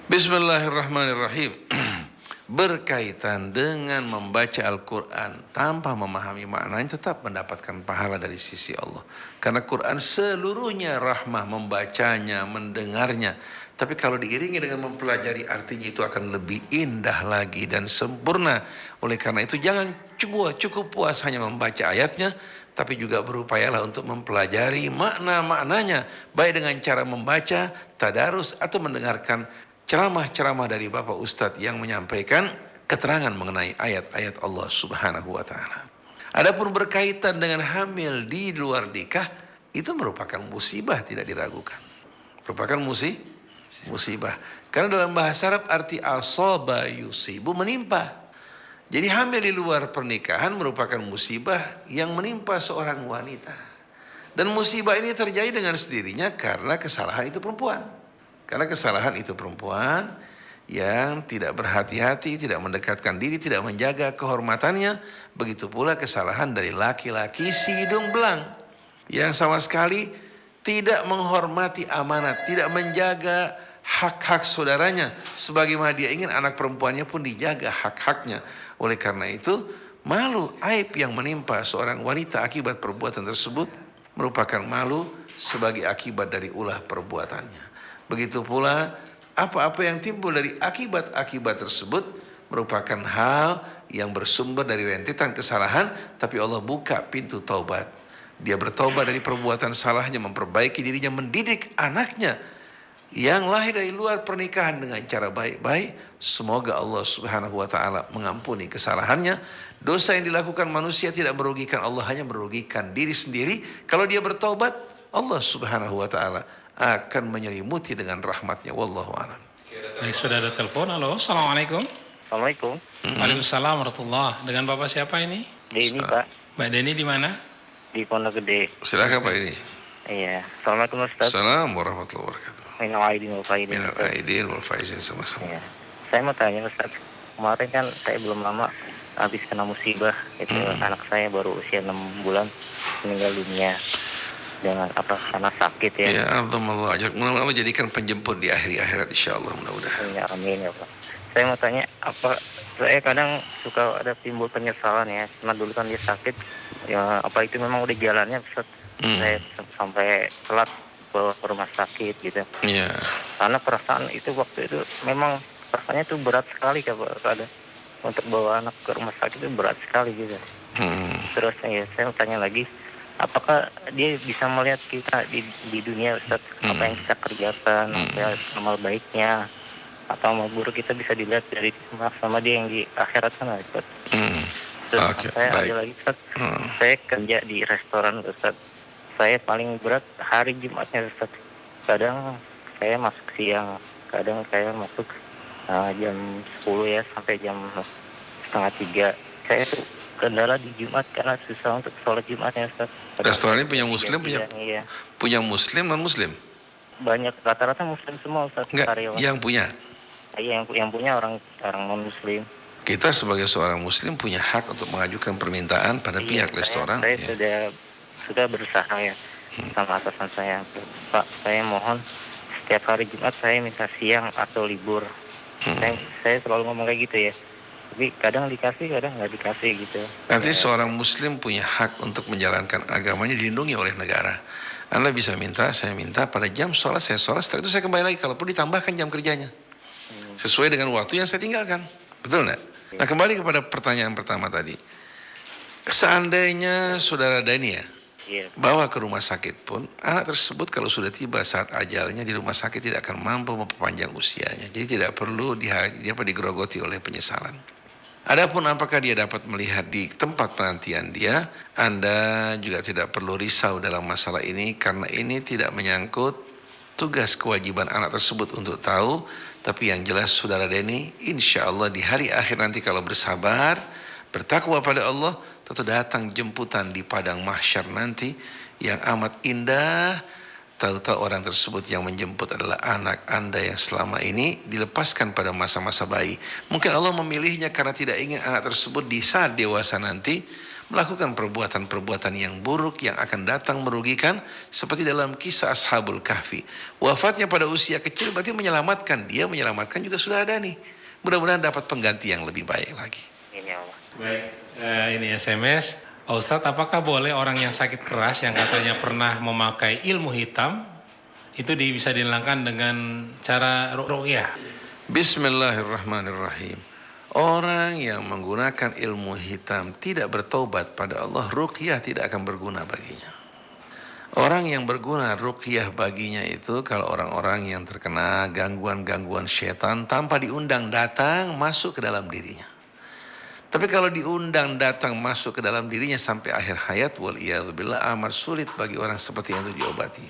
Bismillahirrahmanirrahim. Berkaitan dengan membaca Al-Quran tanpa memahami maknanya tetap mendapatkan pahala dari sisi Allah. Karena Quran seluruhnya rahmah, membacanya, mendengarnya. Tapi kalau diiringi dengan mempelajari artinya itu akan lebih indah lagi dan sempurna. Oleh karena itu jangan cukup puas hanya membaca ayatnya, tapi juga berupayalah untuk mempelajari makna-maknanya. Baik dengan cara membaca, tadarus, atau mendengarkan ceramah-ceramah dari Bapak Ustadz yang menyampaikan keterangan mengenai ayat-ayat Allah Subhanahu wa ta'ala. Adapun berkaitan dengan hamil di luar nikah, itu merupakan musibah, tidak diragukan. Merupakan musibah. Karena dalam bahasa Arab arti asaba yusibu, menimpa. Jadi hamil di luar pernikahan merupakan musibah yang menimpa seorang wanita. Dan musibah ini terjadi dengan sendirinya karena kesalahan itu perempuan. Karena kesalahan itu perempuan yang tidak berhati-hati, tidak mendekatkan diri, tidak menjaga kehormatannya. Begitu pula kesalahan dari laki-laki si hidung belang yang sama sekali tidak menghormati amanat, tidak menjaga hak-hak saudaranya, sebagaimana dia ingin anak perempuannya pun dijaga hak-haknya. Oleh karena itu, malu, aib yang menimpa seorang wanita akibat perbuatan tersebut merupakan malu sebagai akibat dari ulah perbuatannya. Begitu pula apa-apa yang timbul dari akibat-akibat tersebut merupakan hal yang bersumber dari rentetan kesalahan, tapi Allah buka pintu taubat. Dia bertaubat dari perbuatan salahnya, memperbaiki dirinya, mendidik anaknya yang lahir dari luar pernikahan dengan cara baik-baik. Semoga Allah Subhanahu wa ta'ala mengampuni kesalahannya. Dosa yang dilakukan manusia tidak merugikan Allah, hanya merugikan diri sendiri. Kalau dia bertaubat, Allah Subhanahu wa ta'ala akan menyelimuti dengan rahmatnya. Wallahu a'lam. Baik, sudah ada telepon. Halo, assalamualaikum. Assalamualaikum. Waalaikumsalam warahmatullah. Dengan Bapak siapa ini? Denny, Pak. Mbak Denny di mana? Di Pondok Gede. Silakan Pak ini. Iya. Assalamualaikum Ustaz. Assalamualaikum warahmatullahi wabarakatuh. Minal aidin wal faizin. Minal aidin wal faizin sama-sama. Iya. Saya mau tanya Ustaz. Kemarin kan saya belum lama habis kena musibah. Itu anak saya baru usia 6 bulan meninggal dunia dengan karena sakit ya. Ya, Allah ajak mudah-mudahan jadikan penjemput di akhirat insyaallah, mudah-mudahan. Ya, amin ya Pak. Saya mau tanya saya kadang suka ada timbul penyesalan ya. Karena dulu kan dia sakit. Ya, apa itu memang udah jalannya Ustaz. Saya sampai telat bawa ke rumah sakit gitu. Iya. Karena perasaan itu waktu itu memang perasaannya itu berat sekali kadang untuk bawa anak ke rumah sakit itu berat sekali gitu. Terus ya saya mau tanya lagi, apakah dia bisa melihat kita di dunia Ustaz, apa yang kita kerjakan, apa amal baiknya atau amal buruk kita bisa dilihat dari sama dia yang di akhirat sana Ustaz. Terus saya ada lagi Ustaz, saya kerja di restoran Ustaz. Saya paling berat hari Jumatnya Ustaz. Kadang saya masuk siang, kadang saya masuk jam 10 ya sampai jam 2:30. Saya tuh kendala di Jumat karena susah untuk sholat Jumatnya Ustaz. Restoran ini punya muslim, iya. punya muslim non muslim? Banyak rata-rata muslim semua Ustaz. Enggak, karyawan. yang punya? Iya, yang punya orang non muslim. Kita sebagai seorang muslim punya hak untuk mengajukan permintaan pada pihak restoran. Saya sudah berusaha ya sama atasan saya, Pak, saya mohon setiap hari Jumat saya minta siang atau libur. Saya selalu ngomong kayak gitu ya, tapi kadang dikasih, kadang nggak dikasih gitu. Nanti seorang muslim punya hak untuk menjalankan agamanya dilindungi oleh negara. Anda bisa minta, saya minta pada jam sholat, saya sholat, setelah itu saya kembali lagi, kalaupun ditambahkan jam kerjanya sesuai dengan waktu yang saya tinggalkan. Betul enggak? Nah, kembali kepada pertanyaan pertama tadi. Seandainya saudara Dani ya bawa ke rumah sakit pun, anak tersebut kalau sudah tiba saat ajalnya di rumah sakit tidak akan mampu memperpanjang usianya. Jadi tidak perlu digerogoti oleh penyesalan. Adapun apakah dia dapat melihat di tempat penantian dia, Anda juga tidak perlu risau dalam masalah ini, karena ini tidak menyangkut tugas kewajiban anak tersebut untuk tahu. Tapi yang jelas saudara Denny, insya Allah di hari akhir nanti kalau bersabar, bertakwa pada Allah, tentu datang jemputan di padang mahsyar nanti yang amat indah. Tahu-tahu orang tersebut yang menjemput adalah anak Anda yang selama ini dilepaskan pada masa-masa bayi. Mungkin Allah memilihnya karena tidak ingin anak tersebut di saat dewasa nanti melakukan perbuatan-perbuatan yang buruk yang akan datang merugikan, seperti dalam kisah Ashabul Kahfi. Wafatnya pada usia kecil berarti menyelamatkan dia, menyelamatkan juga sudah ada nih. Mudah-mudahan dapat pengganti yang lebih baik lagi. Ini Allah. Baik, ini SMS. Ustadz, apakah boleh orang yang sakit keras yang katanya pernah memakai ilmu hitam itu bisa dihilangkan dengan cara ruqyah? Bismillahirrahmanirrahim. Orang yang menggunakan ilmu hitam tidak bertaubat pada Allah, ruqyah tidak akan berguna baginya. Orang yang berguna ruqyah baginya itu kalau orang-orang yang terkena gangguan-gangguan syaitan tanpa diundang datang masuk ke dalam dirinya. Tapi kalau diundang datang masuk ke dalam dirinya sampai akhir hayat, waliyadzubillah, amat sulit bagi orang seperti itu diobati.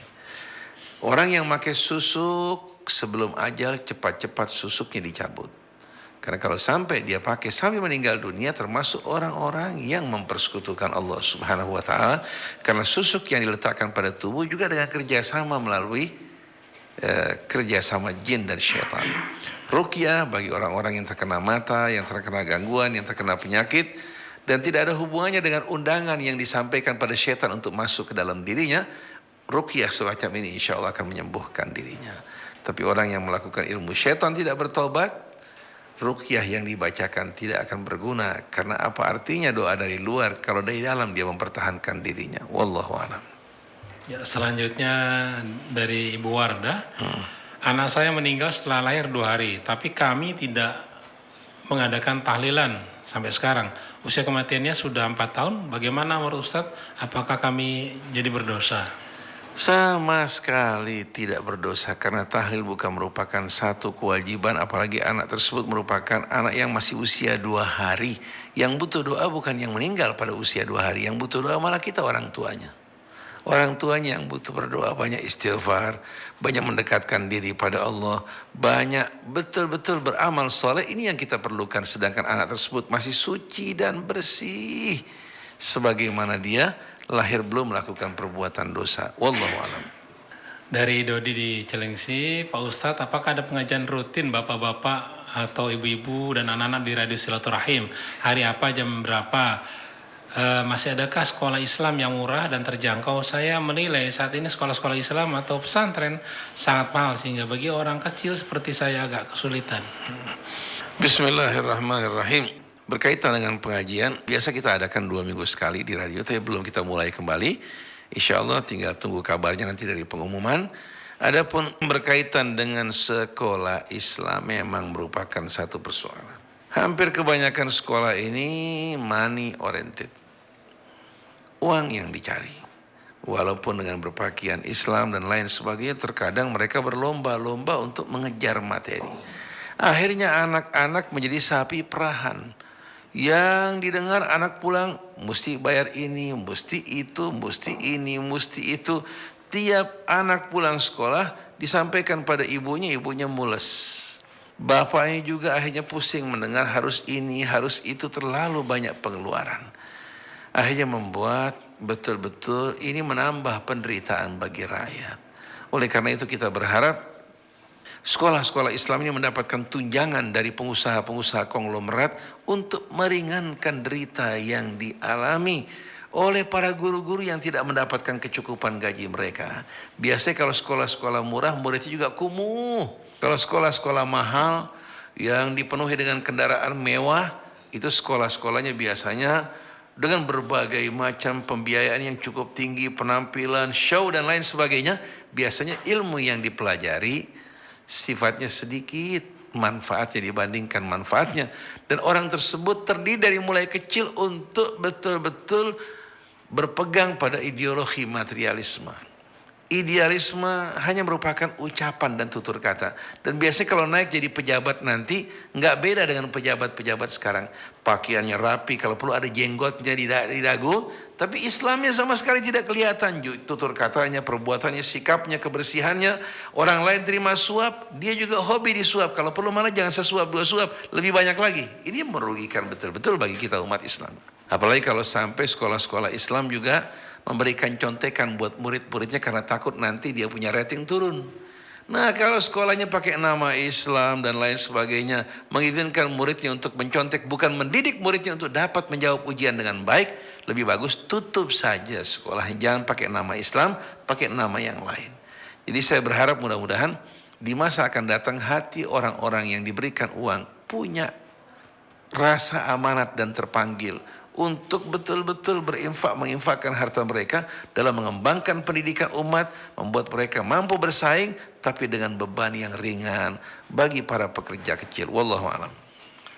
Orang yang pakai susuk sebelum ajal, cepat-cepat susuknya dicabut. Karena kalau sampai dia pakai sampai meninggal dunia, termasuk orang-orang yang mempersekutukan Allah Subhanahu wa Ta'ala, karena susuk yang diletakkan pada tubuh juga dengan kerjasama melalui kerjasama jin dan syaitan. Ruqyah bagi orang-orang yang terkena mata, yang terkena gangguan, yang terkena penyakit, dan tidak ada hubungannya dengan undangan yang disampaikan pada syaitan untuk masuk ke dalam dirinya. Ruqyah semacam ini insya Allah akan menyembuhkan dirinya. Tapi orang yang melakukan ilmu syaitan tidak bertobat, ruqyah yang dibacakan tidak akan berguna. Karena apa artinya doa dari luar kalau dari dalam dia mempertahankan dirinya. Wallahu a'lam. Ya, selanjutnya dari Ibu Wardah. Anak saya meninggal setelah lahir 2 hari, tapi kami tidak mengadakan tahlilan sampai sekarang. Usia kematiannya sudah 4 tahun. Bagaimana menurut Ustadz? Apakah kami jadi berdosa? Sama sekali tidak berdosa, karena tahlil bukan merupakan satu kewajiban, apalagi anak tersebut merupakan anak yang masih usia 2 hari. Yang butuh doa bukan yang meninggal pada usia 2 hari, yang butuh doa malah kita orang tuanya. Orang tuanya yang butuh berdoa, banyak istighfar, banyak mendekatkan diri pada Allah, banyak betul-betul beramal soleh. Ini yang kita perlukan, sedangkan anak tersebut masih suci dan bersih, sebagaimana dia lahir belum melakukan perbuatan dosa. Wallahu a'lam. Dari Dodi di Cilengsi, Pak Ustadz, apakah ada pengajian rutin bapak-bapak atau ibu-ibu dan anak-anak di Radio Silaturahim? Hari apa, jam berapa? Masih adakah sekolah Islam yang murah dan terjangkau? Saya menilai saat ini sekolah-sekolah Islam atau pesantren sangat mahal, sehingga bagi orang kecil seperti saya agak kesulitan. Bismillahirrahmanirrahim. Berkaitan dengan pengajian, biasa kita adakan 2 minggu sekali di radio, tapi belum kita mulai kembali. Insya Allah tinggal tunggu kabarnya nanti dari pengumuman. Adapun berkaitan dengan sekolah Islam memang merupakan satu persoalan. Hampir kebanyakan sekolah ini money oriented. Uang yang dicari. Walaupun dengan berpakaian Islam dan lain sebagainya, terkadang mereka berlomba-lomba untuk mengejar materi. Akhirnya anak-anak menjadi sapi perahan. Yang didengar anak pulang, mesti bayar ini, mesti itu, mesti ini, mesti itu. Tiap anak pulang sekolah disampaikan pada ibunya, ibunya mules. Bapaknya juga akhirnya pusing mendengar harus ini, harus itu, terlalu banyak pengeluaran. Akhirnya membuat betul-betul ini menambah penderitaan bagi rakyat. Oleh karena itu kita berharap sekolah-sekolah Islam ini mendapatkan tunjangan dari pengusaha-pengusaha konglomerat untuk meringankan derita yang dialami oleh para guru-guru yang tidak mendapatkan kecukupan gaji mereka. Biasanya kalau sekolah-sekolah murah, muridnya juga kumuh. Kalau sekolah-sekolah mahal yang dipenuhi dengan kendaraan mewah, itu sekolah-sekolahnya biasanya dengan berbagai macam pembiayaan yang cukup tinggi, penampilan, show dan lain sebagainya. Biasanya ilmu yang dipelajari sifatnya sedikit manfaatnya dibandingkan manfaatnya. Dan orang tersebut terdiri dari mulai kecil untuk betul-betul berpegang pada ideologi materialisme. Idealisme hanya merupakan ucapan dan tutur kata. Dan biasanya kalau naik jadi pejabat nanti, nggak beda dengan pejabat-pejabat sekarang. Pakaiannya rapi, kalau perlu ada jenggotnya di dagu. Tapi Islamnya sama sekali tidak kelihatan. Tutur katanya, perbuatannya, sikapnya, kebersihannya. Orang lain terima suap, dia juga hobi disuap. Kalau perlu malah jangan sesuap, 2 suap, lebih banyak lagi. Ini merugikan betul-betul bagi kita umat Islam. Apalagi kalau sampai sekolah-sekolah Islam juga memberikan contekan buat murid-muridnya karena takut nanti dia punya rating turun. Nah, kalau sekolahnya pakai nama Islam dan lain sebagainya, mengizinkan muridnya untuk mencontek, bukan mendidik muridnya untuk dapat menjawab ujian dengan baik, lebih bagus tutup saja sekolahnya. Jangan pakai nama Islam, pakai nama yang lain. Jadi saya berharap mudah-mudahan di masa akan datang hati orang-orang yang diberikan uang punya rasa amanat dan terpanggil untuk betul-betul menginfakkan harta mereka dalam mengembangkan pendidikan umat, membuat mereka mampu bersaing, tapi dengan beban yang ringan bagi para pekerja kecil. Wallahu a'lam.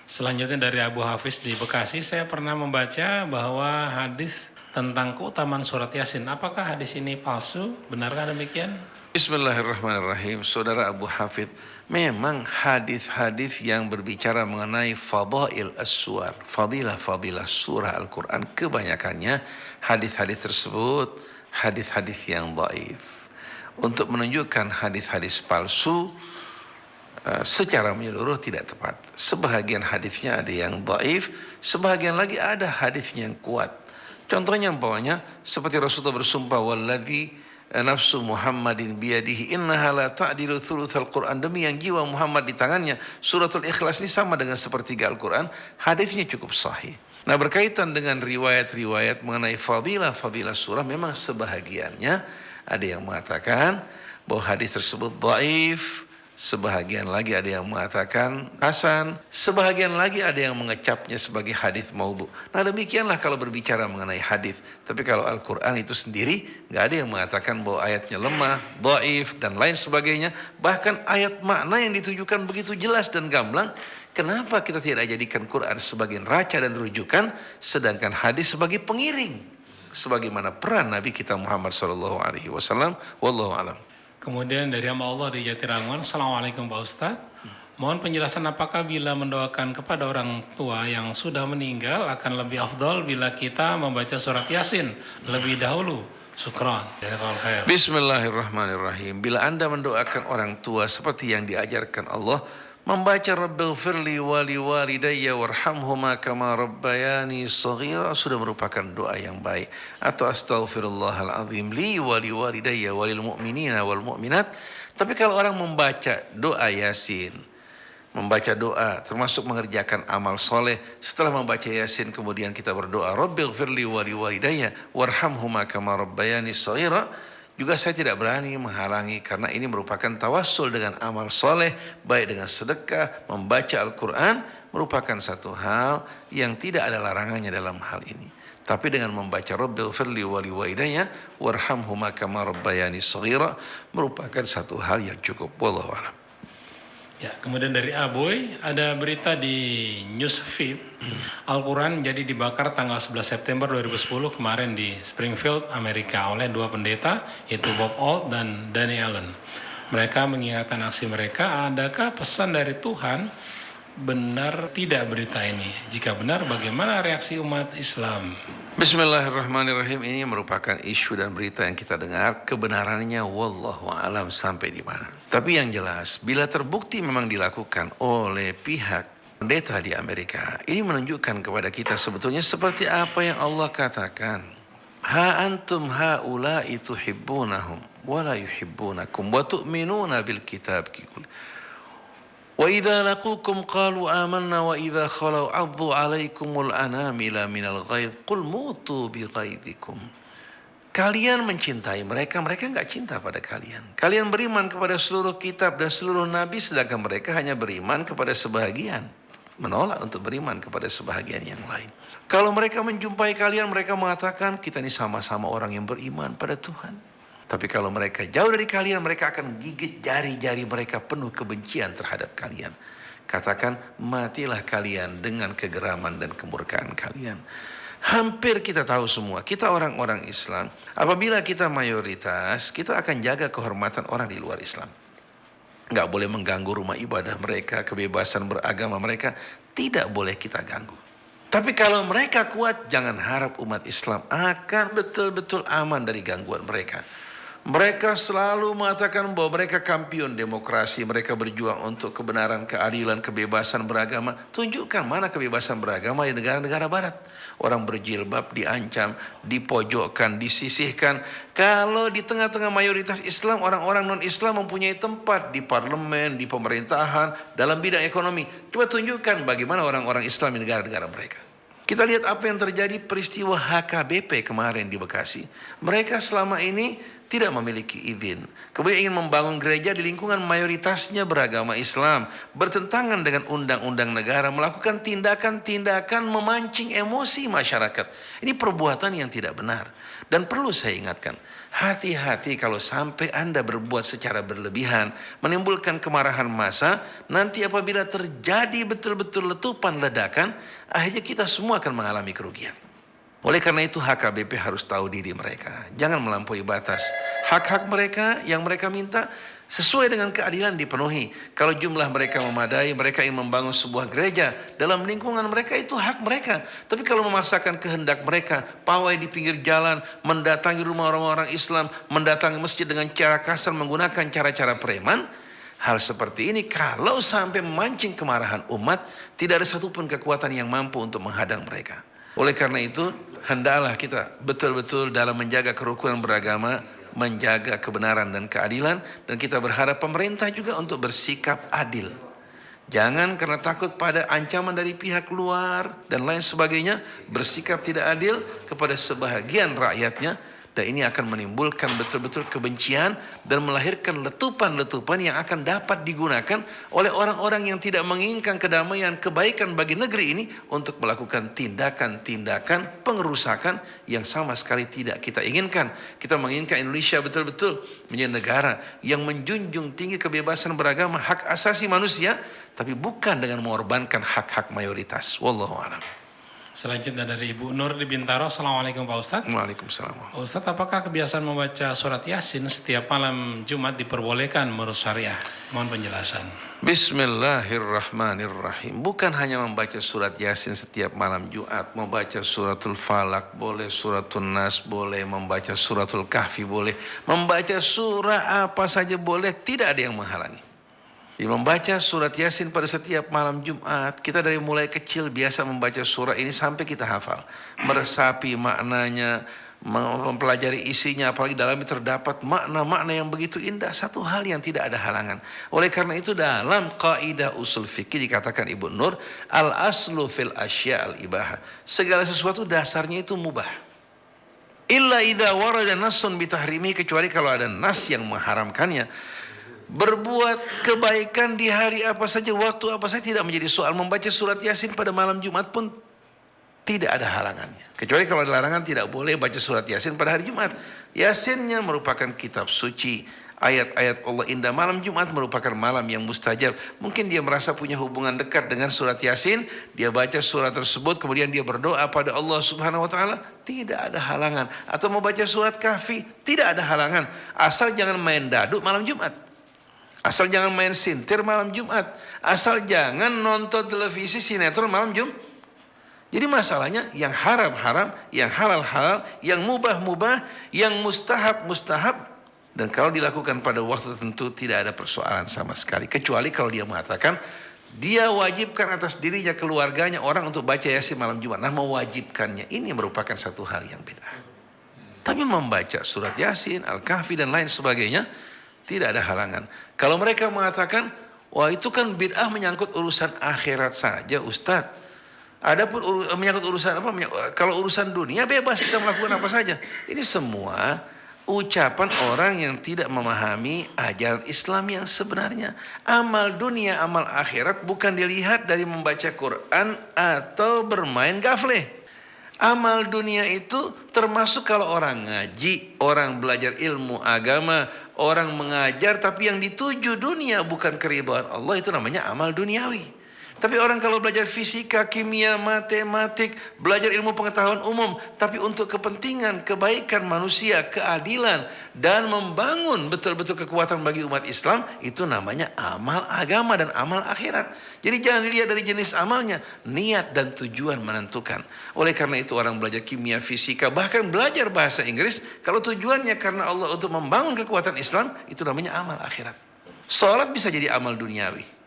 Selanjutnya dari Abu Hafiz di Bekasi, saya pernah membaca bahwa hadis tentang keutamaan surat Yasin. Apakah hadis ini palsu? Benarkah demikian? Bismillahirrahmanirrahim. Saudara Abu Hafid, memang hadis-hadis yang berbicara mengenai fadail as-suwar, fadilah-fadilah surah Al-Quran, kebanyakannya hadis-hadis tersebut hadis-hadis yang dhaif. Untuk menunjukkan hadis-hadis palsu, secara menyeluruh tidak tepat. Sebahagian hadisnya ada yang dhaif, sebahagian lagi ada hadisnya yang kuat. Contohnya umpamanya seperti Rasulullah bersumpah, walladzi nafsu Muhammadin biyadihi innaha la ta'dilu thulutsal Qur'an, demi yang jiwa Muhammad di tangannya, suratul Ikhlas ini sama dengan sepertiga Al-Qur'an. Hadisnya cukup sahih. Nah, berkaitan dengan riwayat-riwayat mengenai fadilah surah, memang sebahagiannya ada yang mengatakan bahwa hadis tersebut dhaif, sebahagian lagi ada yang mengatakan hasan, sebahagian lagi ada yang mengecapnya sebagai hadis maudhu. Nah, demikianlah kalau berbicara mengenai hadis. Tapi kalau Al-Quran itu sendiri, nggak ada yang mengatakan bahwa ayatnya lemah, dhaif, dan lain sebagainya. Bahkan ayat makna yang ditujukan begitu jelas dan gamblang. Kenapa kita tidak jadikan Quran sebagai raca dan rujukan, sedangkan hadis sebagai pengiring, sebagaimana peran Nabi kita Muhammad SAW. Wallahu a'lam. Kemudian dari hamba Allah di Jatirangon, Assalamualaikum Pak Ustadz. Mohon penjelasan apakah bila mendoakan kepada orang tua yang sudah meninggal akan lebih afdol bila kita membaca surat Yasin lebih dahulu. Syukran. Bismillahirrahmanirrahim. Bila Anda mendoakan orang tua seperti yang diajarkan Allah, membaca Rabbighfirli wali walidayya warhamhuma kama rabbayani shaghira sudah merupakan doa yang baik. Atau astaghfirullahalazim li wali walidayya walil mu'minina wal mu'minat. Tapi kalau orang membaca doa Yasin, membaca doa termasuk mengerjakan amal soleh, setelah membaca Yasin kemudian kita berdoa Rabbighfirli wali walidayya warhamhuma kama rabbayani shaghira, juga saya tidak berani menghalangi karena ini merupakan tawassul dengan amal soleh, baik dengan sedekah, membaca Al-Quran, merupakan satu hal yang tidak ada larangannya dalam hal ini. Tapi dengan membaca Rabbighfirli wali walidayya warhamhuma kama rabbayani shaghira merupakan satu hal yang cukup. Wallahu a'lam. Ya, kemudian dari Aboy, ada berita di Newsfeed, Al-Quran jadi dibakar tanggal 11 September 2010 kemarin di Springfield, Amerika oleh dua pendeta, yaitu Bob Alt dan Danny Allen. Mereka mengingatkan aksi mereka. Adakah pesan dari Tuhan? Benar tidak berita ini? Jika benar, bagaimana reaksi umat Islam? Bismillahirrahmanirrahim. Ini merupakan isu dan berita yang kita dengar. Kebenarannya wallahu alam sampai di mana. Tapi yang jelas, bila terbukti memang dilakukan oleh pihak pendeta di Amerika, ini menunjukkan kepada kita sebetulnya seperti apa yang Allah katakan. Ha antum haula'i tuhibbunahum wa la yuhibbunakum wa tu'minuna bil kitab kulli. Wa idza laqukum qalu amanna wa idza khalau 'addu 'alaikumul anamila minal ghaidh qul mutu bi ghaidhikum. Kalian mencintai mereka, mereka enggak cinta pada kalian. Kalian beriman kepada seluruh kitab dan seluruh nabi, sedangkan mereka hanya beriman kepada sebahagian, menolak untuk beriman kepada sebahagian yang lain. Kalau mereka menjumpai kalian, mereka mengatakan kita ini sama-sama orang yang beriman pada Tuhan. Tapi kalau mereka jauh dari kalian, mereka akan gigit jari-jari mereka penuh kebencian terhadap kalian. Katakan, matilah kalian dengan kegeraman dan kemurkaan kalian. Hampir kita tahu semua, kita orang-orang Islam, apabila kita mayoritas, kita akan jaga kehormatan orang di luar Islam. Nggak boleh mengganggu rumah ibadah mereka, kebebasan beragama mereka, tidak boleh kita ganggu. Tapi kalau mereka kuat, jangan harap umat Islam akan betul-betul aman dari gangguan mereka. Mereka selalu mengatakan bahwa mereka kampion demokrasi, mereka berjuang untuk kebenaran, keadilan, kebebasan beragama. Tunjukkan mana kebebasan beragama di negara-negara barat. Orang berjilbab diancam, dipojokkan, disisihkan. Kalau di tengah-tengah mayoritas Islam, orang-orang non-Islam mempunyai tempat di parlemen, di pemerintahan, dalam bidang ekonomi. Coba tunjukkan bagaimana orang-orang Islam di negara-negara mereka. Kita lihat apa yang terjadi peristiwa HKBP kemarin di Bekasi. Mereka selama ini tidak memiliki izin. Kemudian ingin membangun gereja di lingkungan mayoritasnya beragama Islam. Bertentangan dengan undang-undang negara. Melakukan tindakan-tindakan memancing emosi masyarakat. Ini perbuatan yang tidak benar. Dan perlu saya ingatkan, hati-hati kalau sampai Anda berbuat secara berlebihan, menimbulkan kemarahan massa, nanti apabila terjadi betul-betul letupan ledakan, akhirnya kita semua akan mengalami kerugian. Oleh karena itu HKBP harus tahu diri mereka. Jangan melampaui batas. Hak-hak mereka yang mereka minta sesuai dengan keadilan dipenuhi. Kalau jumlah mereka memadai, mereka ingin membangun sebuah gereja dalam lingkungan mereka, itu hak mereka. Tapi kalau memaksakan kehendak mereka, pawai di pinggir jalan, mendatangi rumah orang-orang Islam, mendatangi masjid dengan cara kasar, menggunakan cara-cara preman, Hal seperti ini kalau sampai memancing kemarahan umat, tidak ada satupun kekuatan yang mampu untuk menghadang mereka. Oleh karena itu, hendaklah kita betul-betul dalam menjaga kerukunan beragama, menjaga kebenaran dan keadilan, dan kita berharap pemerintah juga untuk bersikap adil. Jangan karena takut pada ancaman dari pihak luar dan lain sebagainya, bersikap tidak adil kepada sebahagian rakyatnya, dan ini akan menimbulkan betul-betul kebencian dan melahirkan letupan-letupan yang akan dapat digunakan oleh orang-orang yang tidak menginginkan kedamaian, kebaikan bagi negeri ini untuk melakukan tindakan-tindakan pengerusakan yang sama sekali tidak kita inginkan. Kita menginginkan Indonesia betul-betul menjadi negara yang menjunjung tinggi kebebasan beragama, hak asasi manusia, tapi bukan dengan mengorbankan hak-hak mayoritas. Wallahu a'lam. Selanjutnya dari Ibu Nur di Bintaro. Assalamualaikum Pak Ustadz. Waalaikumsalam. Pak Ustadz, apakah kebiasaan membaca surat Yasin setiap malam Jumat diperbolehkan menurut syariah? Mohon penjelasan. Bismillahirrahmanirrahim. Bukan hanya membaca surat Yasin setiap malam Jumat, membaca suratul Falak boleh, suratul Nas boleh, membaca suratul Kahfi boleh, membaca surah apa saja boleh, tidak ada yang menghalangi. Membaca surat Yasin pada setiap malam Jumat, kita dari mulai kecil biasa membaca surah ini sampai kita hafal, meresapi maknanya, mempelajari isinya, apalagi dalamnya terdapat makna-makna yang begitu indah, satu hal yang tidak ada halangan. Oleh karena itu dalam kaidah usul fikih dikatakan Ibu Nur, al aslu fil asya al ibahah, segala sesuatu dasarnya itu mubah. Illa idza warada nassun bitahrimi, kecuali kalau ada nas yang mengharamkannya. Berbuat kebaikan di hari apa saja, waktu apa saja tidak menjadi soal. Membaca surat Yasin pada malam Jumat pun tidak ada halangannya. Kecuali kalau ada larangan, tidak boleh baca surat Yasin pada hari Jumat. Yasinnya merupakan kitab suci. Ayat-ayat Allah indah. Malam Jumat merupakan malam yang mustajab. Mungkin dia merasa punya hubungan dekat dengan surat Yasin, dia baca surat tersebut, kemudian dia berdoa pada Allah Subhanahu wa taala, tidak ada halangan. Atau mau baca surat Kahfi, tidak ada halangan. Asal jangan main dadu malam Jumat. Asal jangan main sintir malam Jumat. Asal jangan nonton televisi sinetron malam Jumat. Jadi masalahnya yang haram-haram, yang halal-halal, yang mubah-mubah, yang mustahab-mustahab. Dan kalau dilakukan pada waktu tertentu tidak ada persoalan sama sekali. Kecuali kalau dia mengatakan dia wajibkan atas dirinya, keluarganya, orang untuk baca Yasin malam Jumat. Nah, mewajibkannya ini merupakan satu hal yang beda. Tapi membaca surat Yasin, Al-Kahfi dan lain sebagainya tidak ada halangan. Kalau mereka mengatakan, wah itu kan bid'ah menyangkut urusan akhirat saja Ustadz. Adapun menyangkut urusan apa? Kalau urusan dunia bebas kita melakukan apa saja. Ini semua ucapan orang yang tidak memahami ajaran Islam yang sebenarnya. Amal dunia, amal akhirat bukan dilihat dari membaca Quran atau bermain gafleh. Amal dunia itu termasuk kalau orang ngaji, orang belajar ilmu agama, orang mengajar, tapi yang dituju dunia bukan keridhaan Allah, itu namanya amal duniawi. Tapi orang kalau belajar fisika, kimia, matematik, belajar ilmu pengetahuan umum, tapi untuk kepentingan, kebaikan manusia, keadilan, dan membangun betul-betul kekuatan bagi umat Islam, itu namanya amal agama dan amal akhirat. Jadi jangan dilihat dari jenis amalnya, niat dan tujuan menentukan. Oleh karena itu orang belajar kimia, fisika, bahkan belajar bahasa Inggris, kalau tujuannya karena Allah untuk membangun kekuatan Islam, itu namanya amal akhirat. Sholat bisa jadi amal duniawi.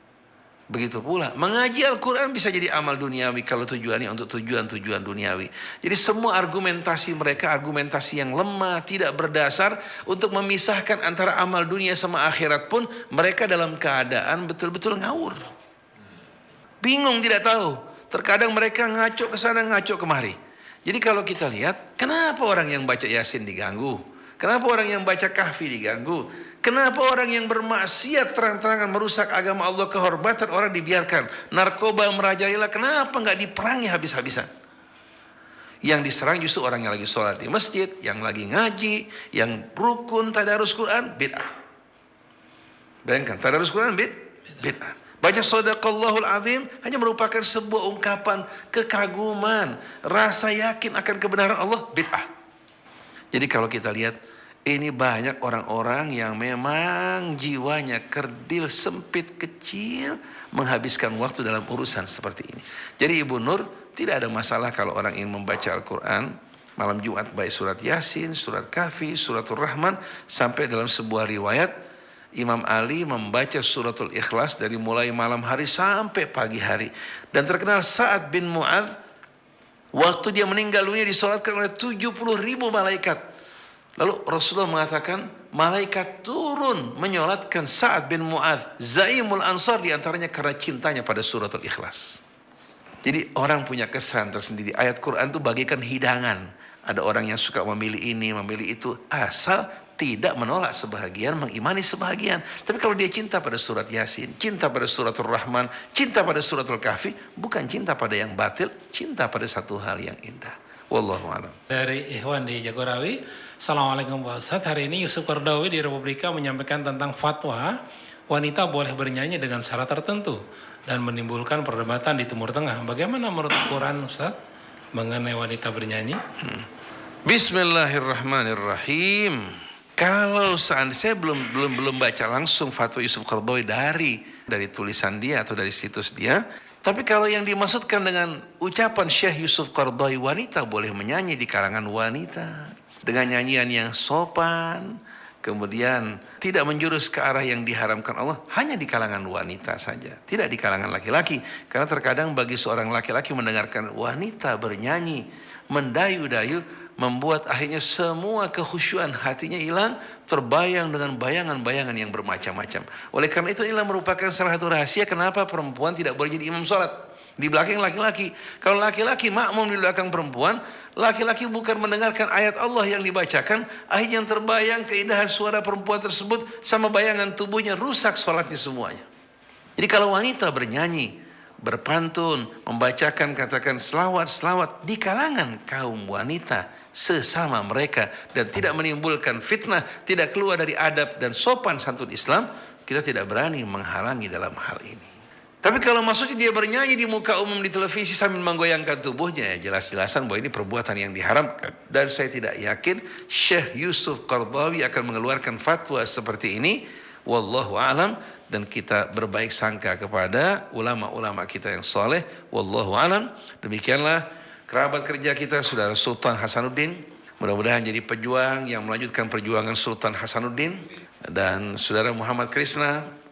Begitu pula mengaji Al-Quran bisa jadi amal duniawi kalau tujuannya untuk tujuan-tujuan duniawi. Jadi semua argumentasi mereka argumentasi yang lemah, tidak berdasar. Untuk memisahkan antara amal dunia sama akhirat pun mereka dalam keadaan betul-betul ngawur, bingung, tidak tahu. Terkadang mereka ngaco ke sana, ngaco kemari. Jadi kalau kita lihat, kenapa orang yang baca Yasin diganggu? Kenapa orang yang baca Kahfi diganggu? Kenapa orang yang bermaksiat terang-terangan merusak agama Allah, kehormatan orang dibiarkan? Narkoba merajalela, kenapa nggak diperangi habis-habisan? Yang diserang justru orang yang lagi sholat di masjid, yang lagi ngaji, yang rukun tadarus Quran, bid'ah. Bayangkan, tadarus Quran bid'ah. Baca Shadaqallahul Azim hanya merupakan sebuah ungkapan kekaguman, rasa yakin akan kebenaran Allah, bid'ah. Jadi kalau kita lihat, ini banyak orang-orang yang memang jiwanya kerdil, sempit, kecil, menghabiskan waktu dalam urusan seperti ini. Jadi Ibu Nur, tidak ada masalah kalau orang ingin membaca Al-Quran malam Jumat, baik surat Yasin, surat Kahfi, suratul Rahman, sampai dalam sebuah riwayat Imam Ali membaca suratul Ikhlas dari mulai malam hari sampai pagi hari. Dan terkenal Sa'ad bin Mu'adz, waktu dia meninggal dunia disolatkan oleh 70.000 malaikat. Lalu Rasulullah mengatakan, malaikat turun menyolatkan Sa'ad bin Mu'adz, Zaimul Ansar, diantaranya karena cintanya pada suratul Ikhlas. Jadi orang punya kesan tersendiri. Ayat Quran itu bagaikan hidangan. Ada orang yang suka memilih ini, memilih itu, asal tidak menolak sebahagian, mengimani sebahagian. Tapi kalau dia cinta pada surat Yasin, cinta pada suratul Rahman, cinta pada suratul Kahfi, bukan cinta pada yang batil, cinta pada satu hal yang indah. Wallahu a'lam. Dari Ikhwan di Jagorawi, Assalamualaikum Pak Ustadz. Hari ini Yusuf Qaradawi di Republika menyampaikan tentang fatwa wanita boleh bernyanyi dengan syarat tertentu dan menimbulkan perdebatan di Timur Tengah. Bagaimana menurut Quran Ustadz mengenai wanita bernyanyi? Bismillahirrahmanirrahim. Kalau saya belum baca langsung fatwa Yusuf Qaradawi dari tulisan dia atau dari situs dia. Tapi kalau yang dimaksudkan dengan ucapan Syekh Yusuf Qaradawi, wanita boleh menyanyi di kalangan wanita dengan nyanyian yang sopan, kemudian tidak menjurus ke arah yang diharamkan Allah, hanya di kalangan wanita saja, tidak di kalangan laki-laki. Karena terkadang bagi seorang laki-laki mendengarkan wanita bernyanyi, mendayu-dayu, membuat akhirnya semua kekhusyuan hatinya hilang, terbayang dengan bayangan-bayangan yang bermacam-macam. Oleh karena itu inilah merupakan salah satu rahasia kenapa perempuan tidak boleh jadi imam sholat di belakang laki-laki. Kalau laki-laki makmum di belakang perempuan, laki-laki bukan mendengarkan ayat Allah yang dibacakan, akhirnya yang terbayang keindahan suara perempuan tersebut sama bayangan tubuhnya, rusak sholatnya semuanya. Jadi kalau wanita bernyanyi, berpantun, membacakan katakan selawat-selawat di kalangan kaum wanita sesama mereka dan tidak menimbulkan fitnah, tidak keluar dari adab dan sopan santun Islam, kita tidak berani menghalangi dalam hal ini. Tapi kalau maksudnya dia bernyanyi di muka umum di televisi sambil menggoyangkan tubuhnya, ya jelas-jelasan bahwa ini perbuatan yang diharamkan. Dan saya tidak yakin Syekh Yusuf Qaradawi akan mengeluarkan fatwa seperti ini. Wallahu a'lam. Dan kita berbaik sangka kepada ulama-ulama kita yang soleh. Wallahu a'lam. Demikianlah kerabat kerja kita, Saudara Sultan Hasanuddin. Mudah-mudahan jadi pejuang yang melanjutkan perjuangan Sultan Hasanuddin. Dan Saudara Muhammad Krishna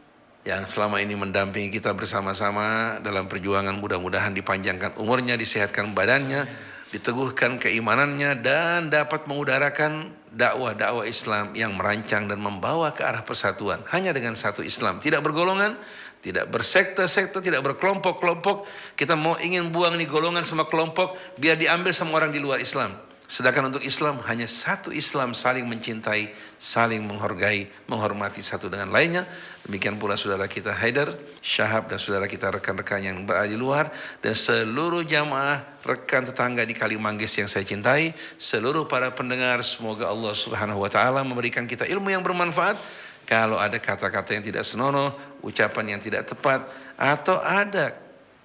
yang selama ini mendampingi kita bersama-sama dalam perjuangan, mudah-mudahan dipanjangkan umurnya, disehatkan badannya, diteguhkan keimanannya, dan dapat mengudarakan dakwah-dakwah Islam yang merancang dan membawa ke arah persatuan. Hanya dengan satu Islam, tidak bergolongan, tidak bersekte-sekte, tidak berkelompok-kelompok. Kita mau ingin buang nih golongan sama kelompok, biar diambil sama orang di luar Islam. Sedangkan untuk Islam hanya satu Islam, saling mencintai, saling menghargai, menghormati satu dengan lainnya. Demikian pula saudara kita Haidar, Syahab, dan saudara kita rekan-rekan yang berada di luar, dan seluruh jamaah rekan tetangga di Kalimanggis yang saya cintai, seluruh para pendengar, semoga Allah Subhanahu wa taala memberikan kita ilmu yang bermanfaat. Kalau ada kata-kata yang tidak senonoh, ucapan yang tidak tepat, atau ada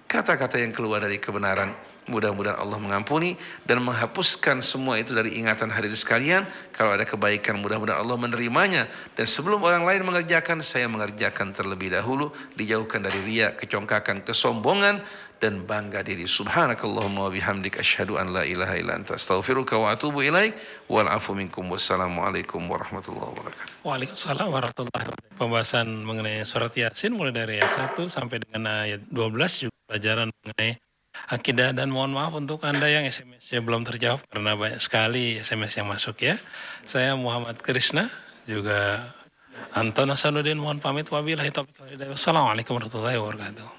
kata-kata yang keluar dari kebenaran, mudah-mudahan Allah mengampuni dan menghapuskan semua itu dari ingatan hadirin sekalian. Kalau ada kebaikan, mudah-mudahan Allah menerimanya. Dan sebelum orang lain mengerjakan, saya mengerjakan terlebih dahulu. Dijauhkan dari riya, kecongkakan, kesombongan, dan bangga diri. Subhanakallahumma wa bihamdik, asyhadu an la ilaha illa anta, astaghfiruka wa atubu ilaik. Wal afu minkum. Wassalamualaikum warahmatullahi wabarakatuh. Waalaikumsalam warahmatullahi wabarakatuh. Pembahasan mengenai surat Yasin mulai dari ayat 1 sampai dengan ayat 12, juga pelajaran mengenai akidah. Dan mohon maaf untuk Anda yang SMS-nya belum terjawab karena banyak sekali SMS yang masuk ya. Saya Muhammad Krishna, juga Anton Hasanuddin, mohon pamit. Wabillahi taufiq wal hidayah. Wassalamualaikum warahmatullahi wabarakatuh.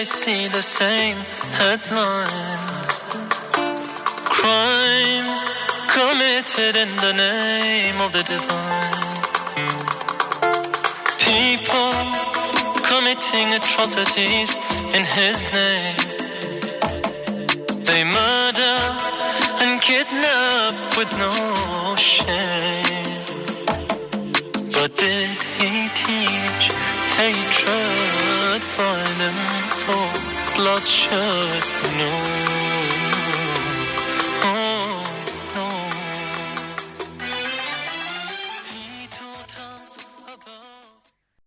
I see the same headlines. Crimes committed in the name of the divine. People committing atrocities in His name. They murder and kidnap with no shame. But did He teach hatred, violence, or bloodshed? No.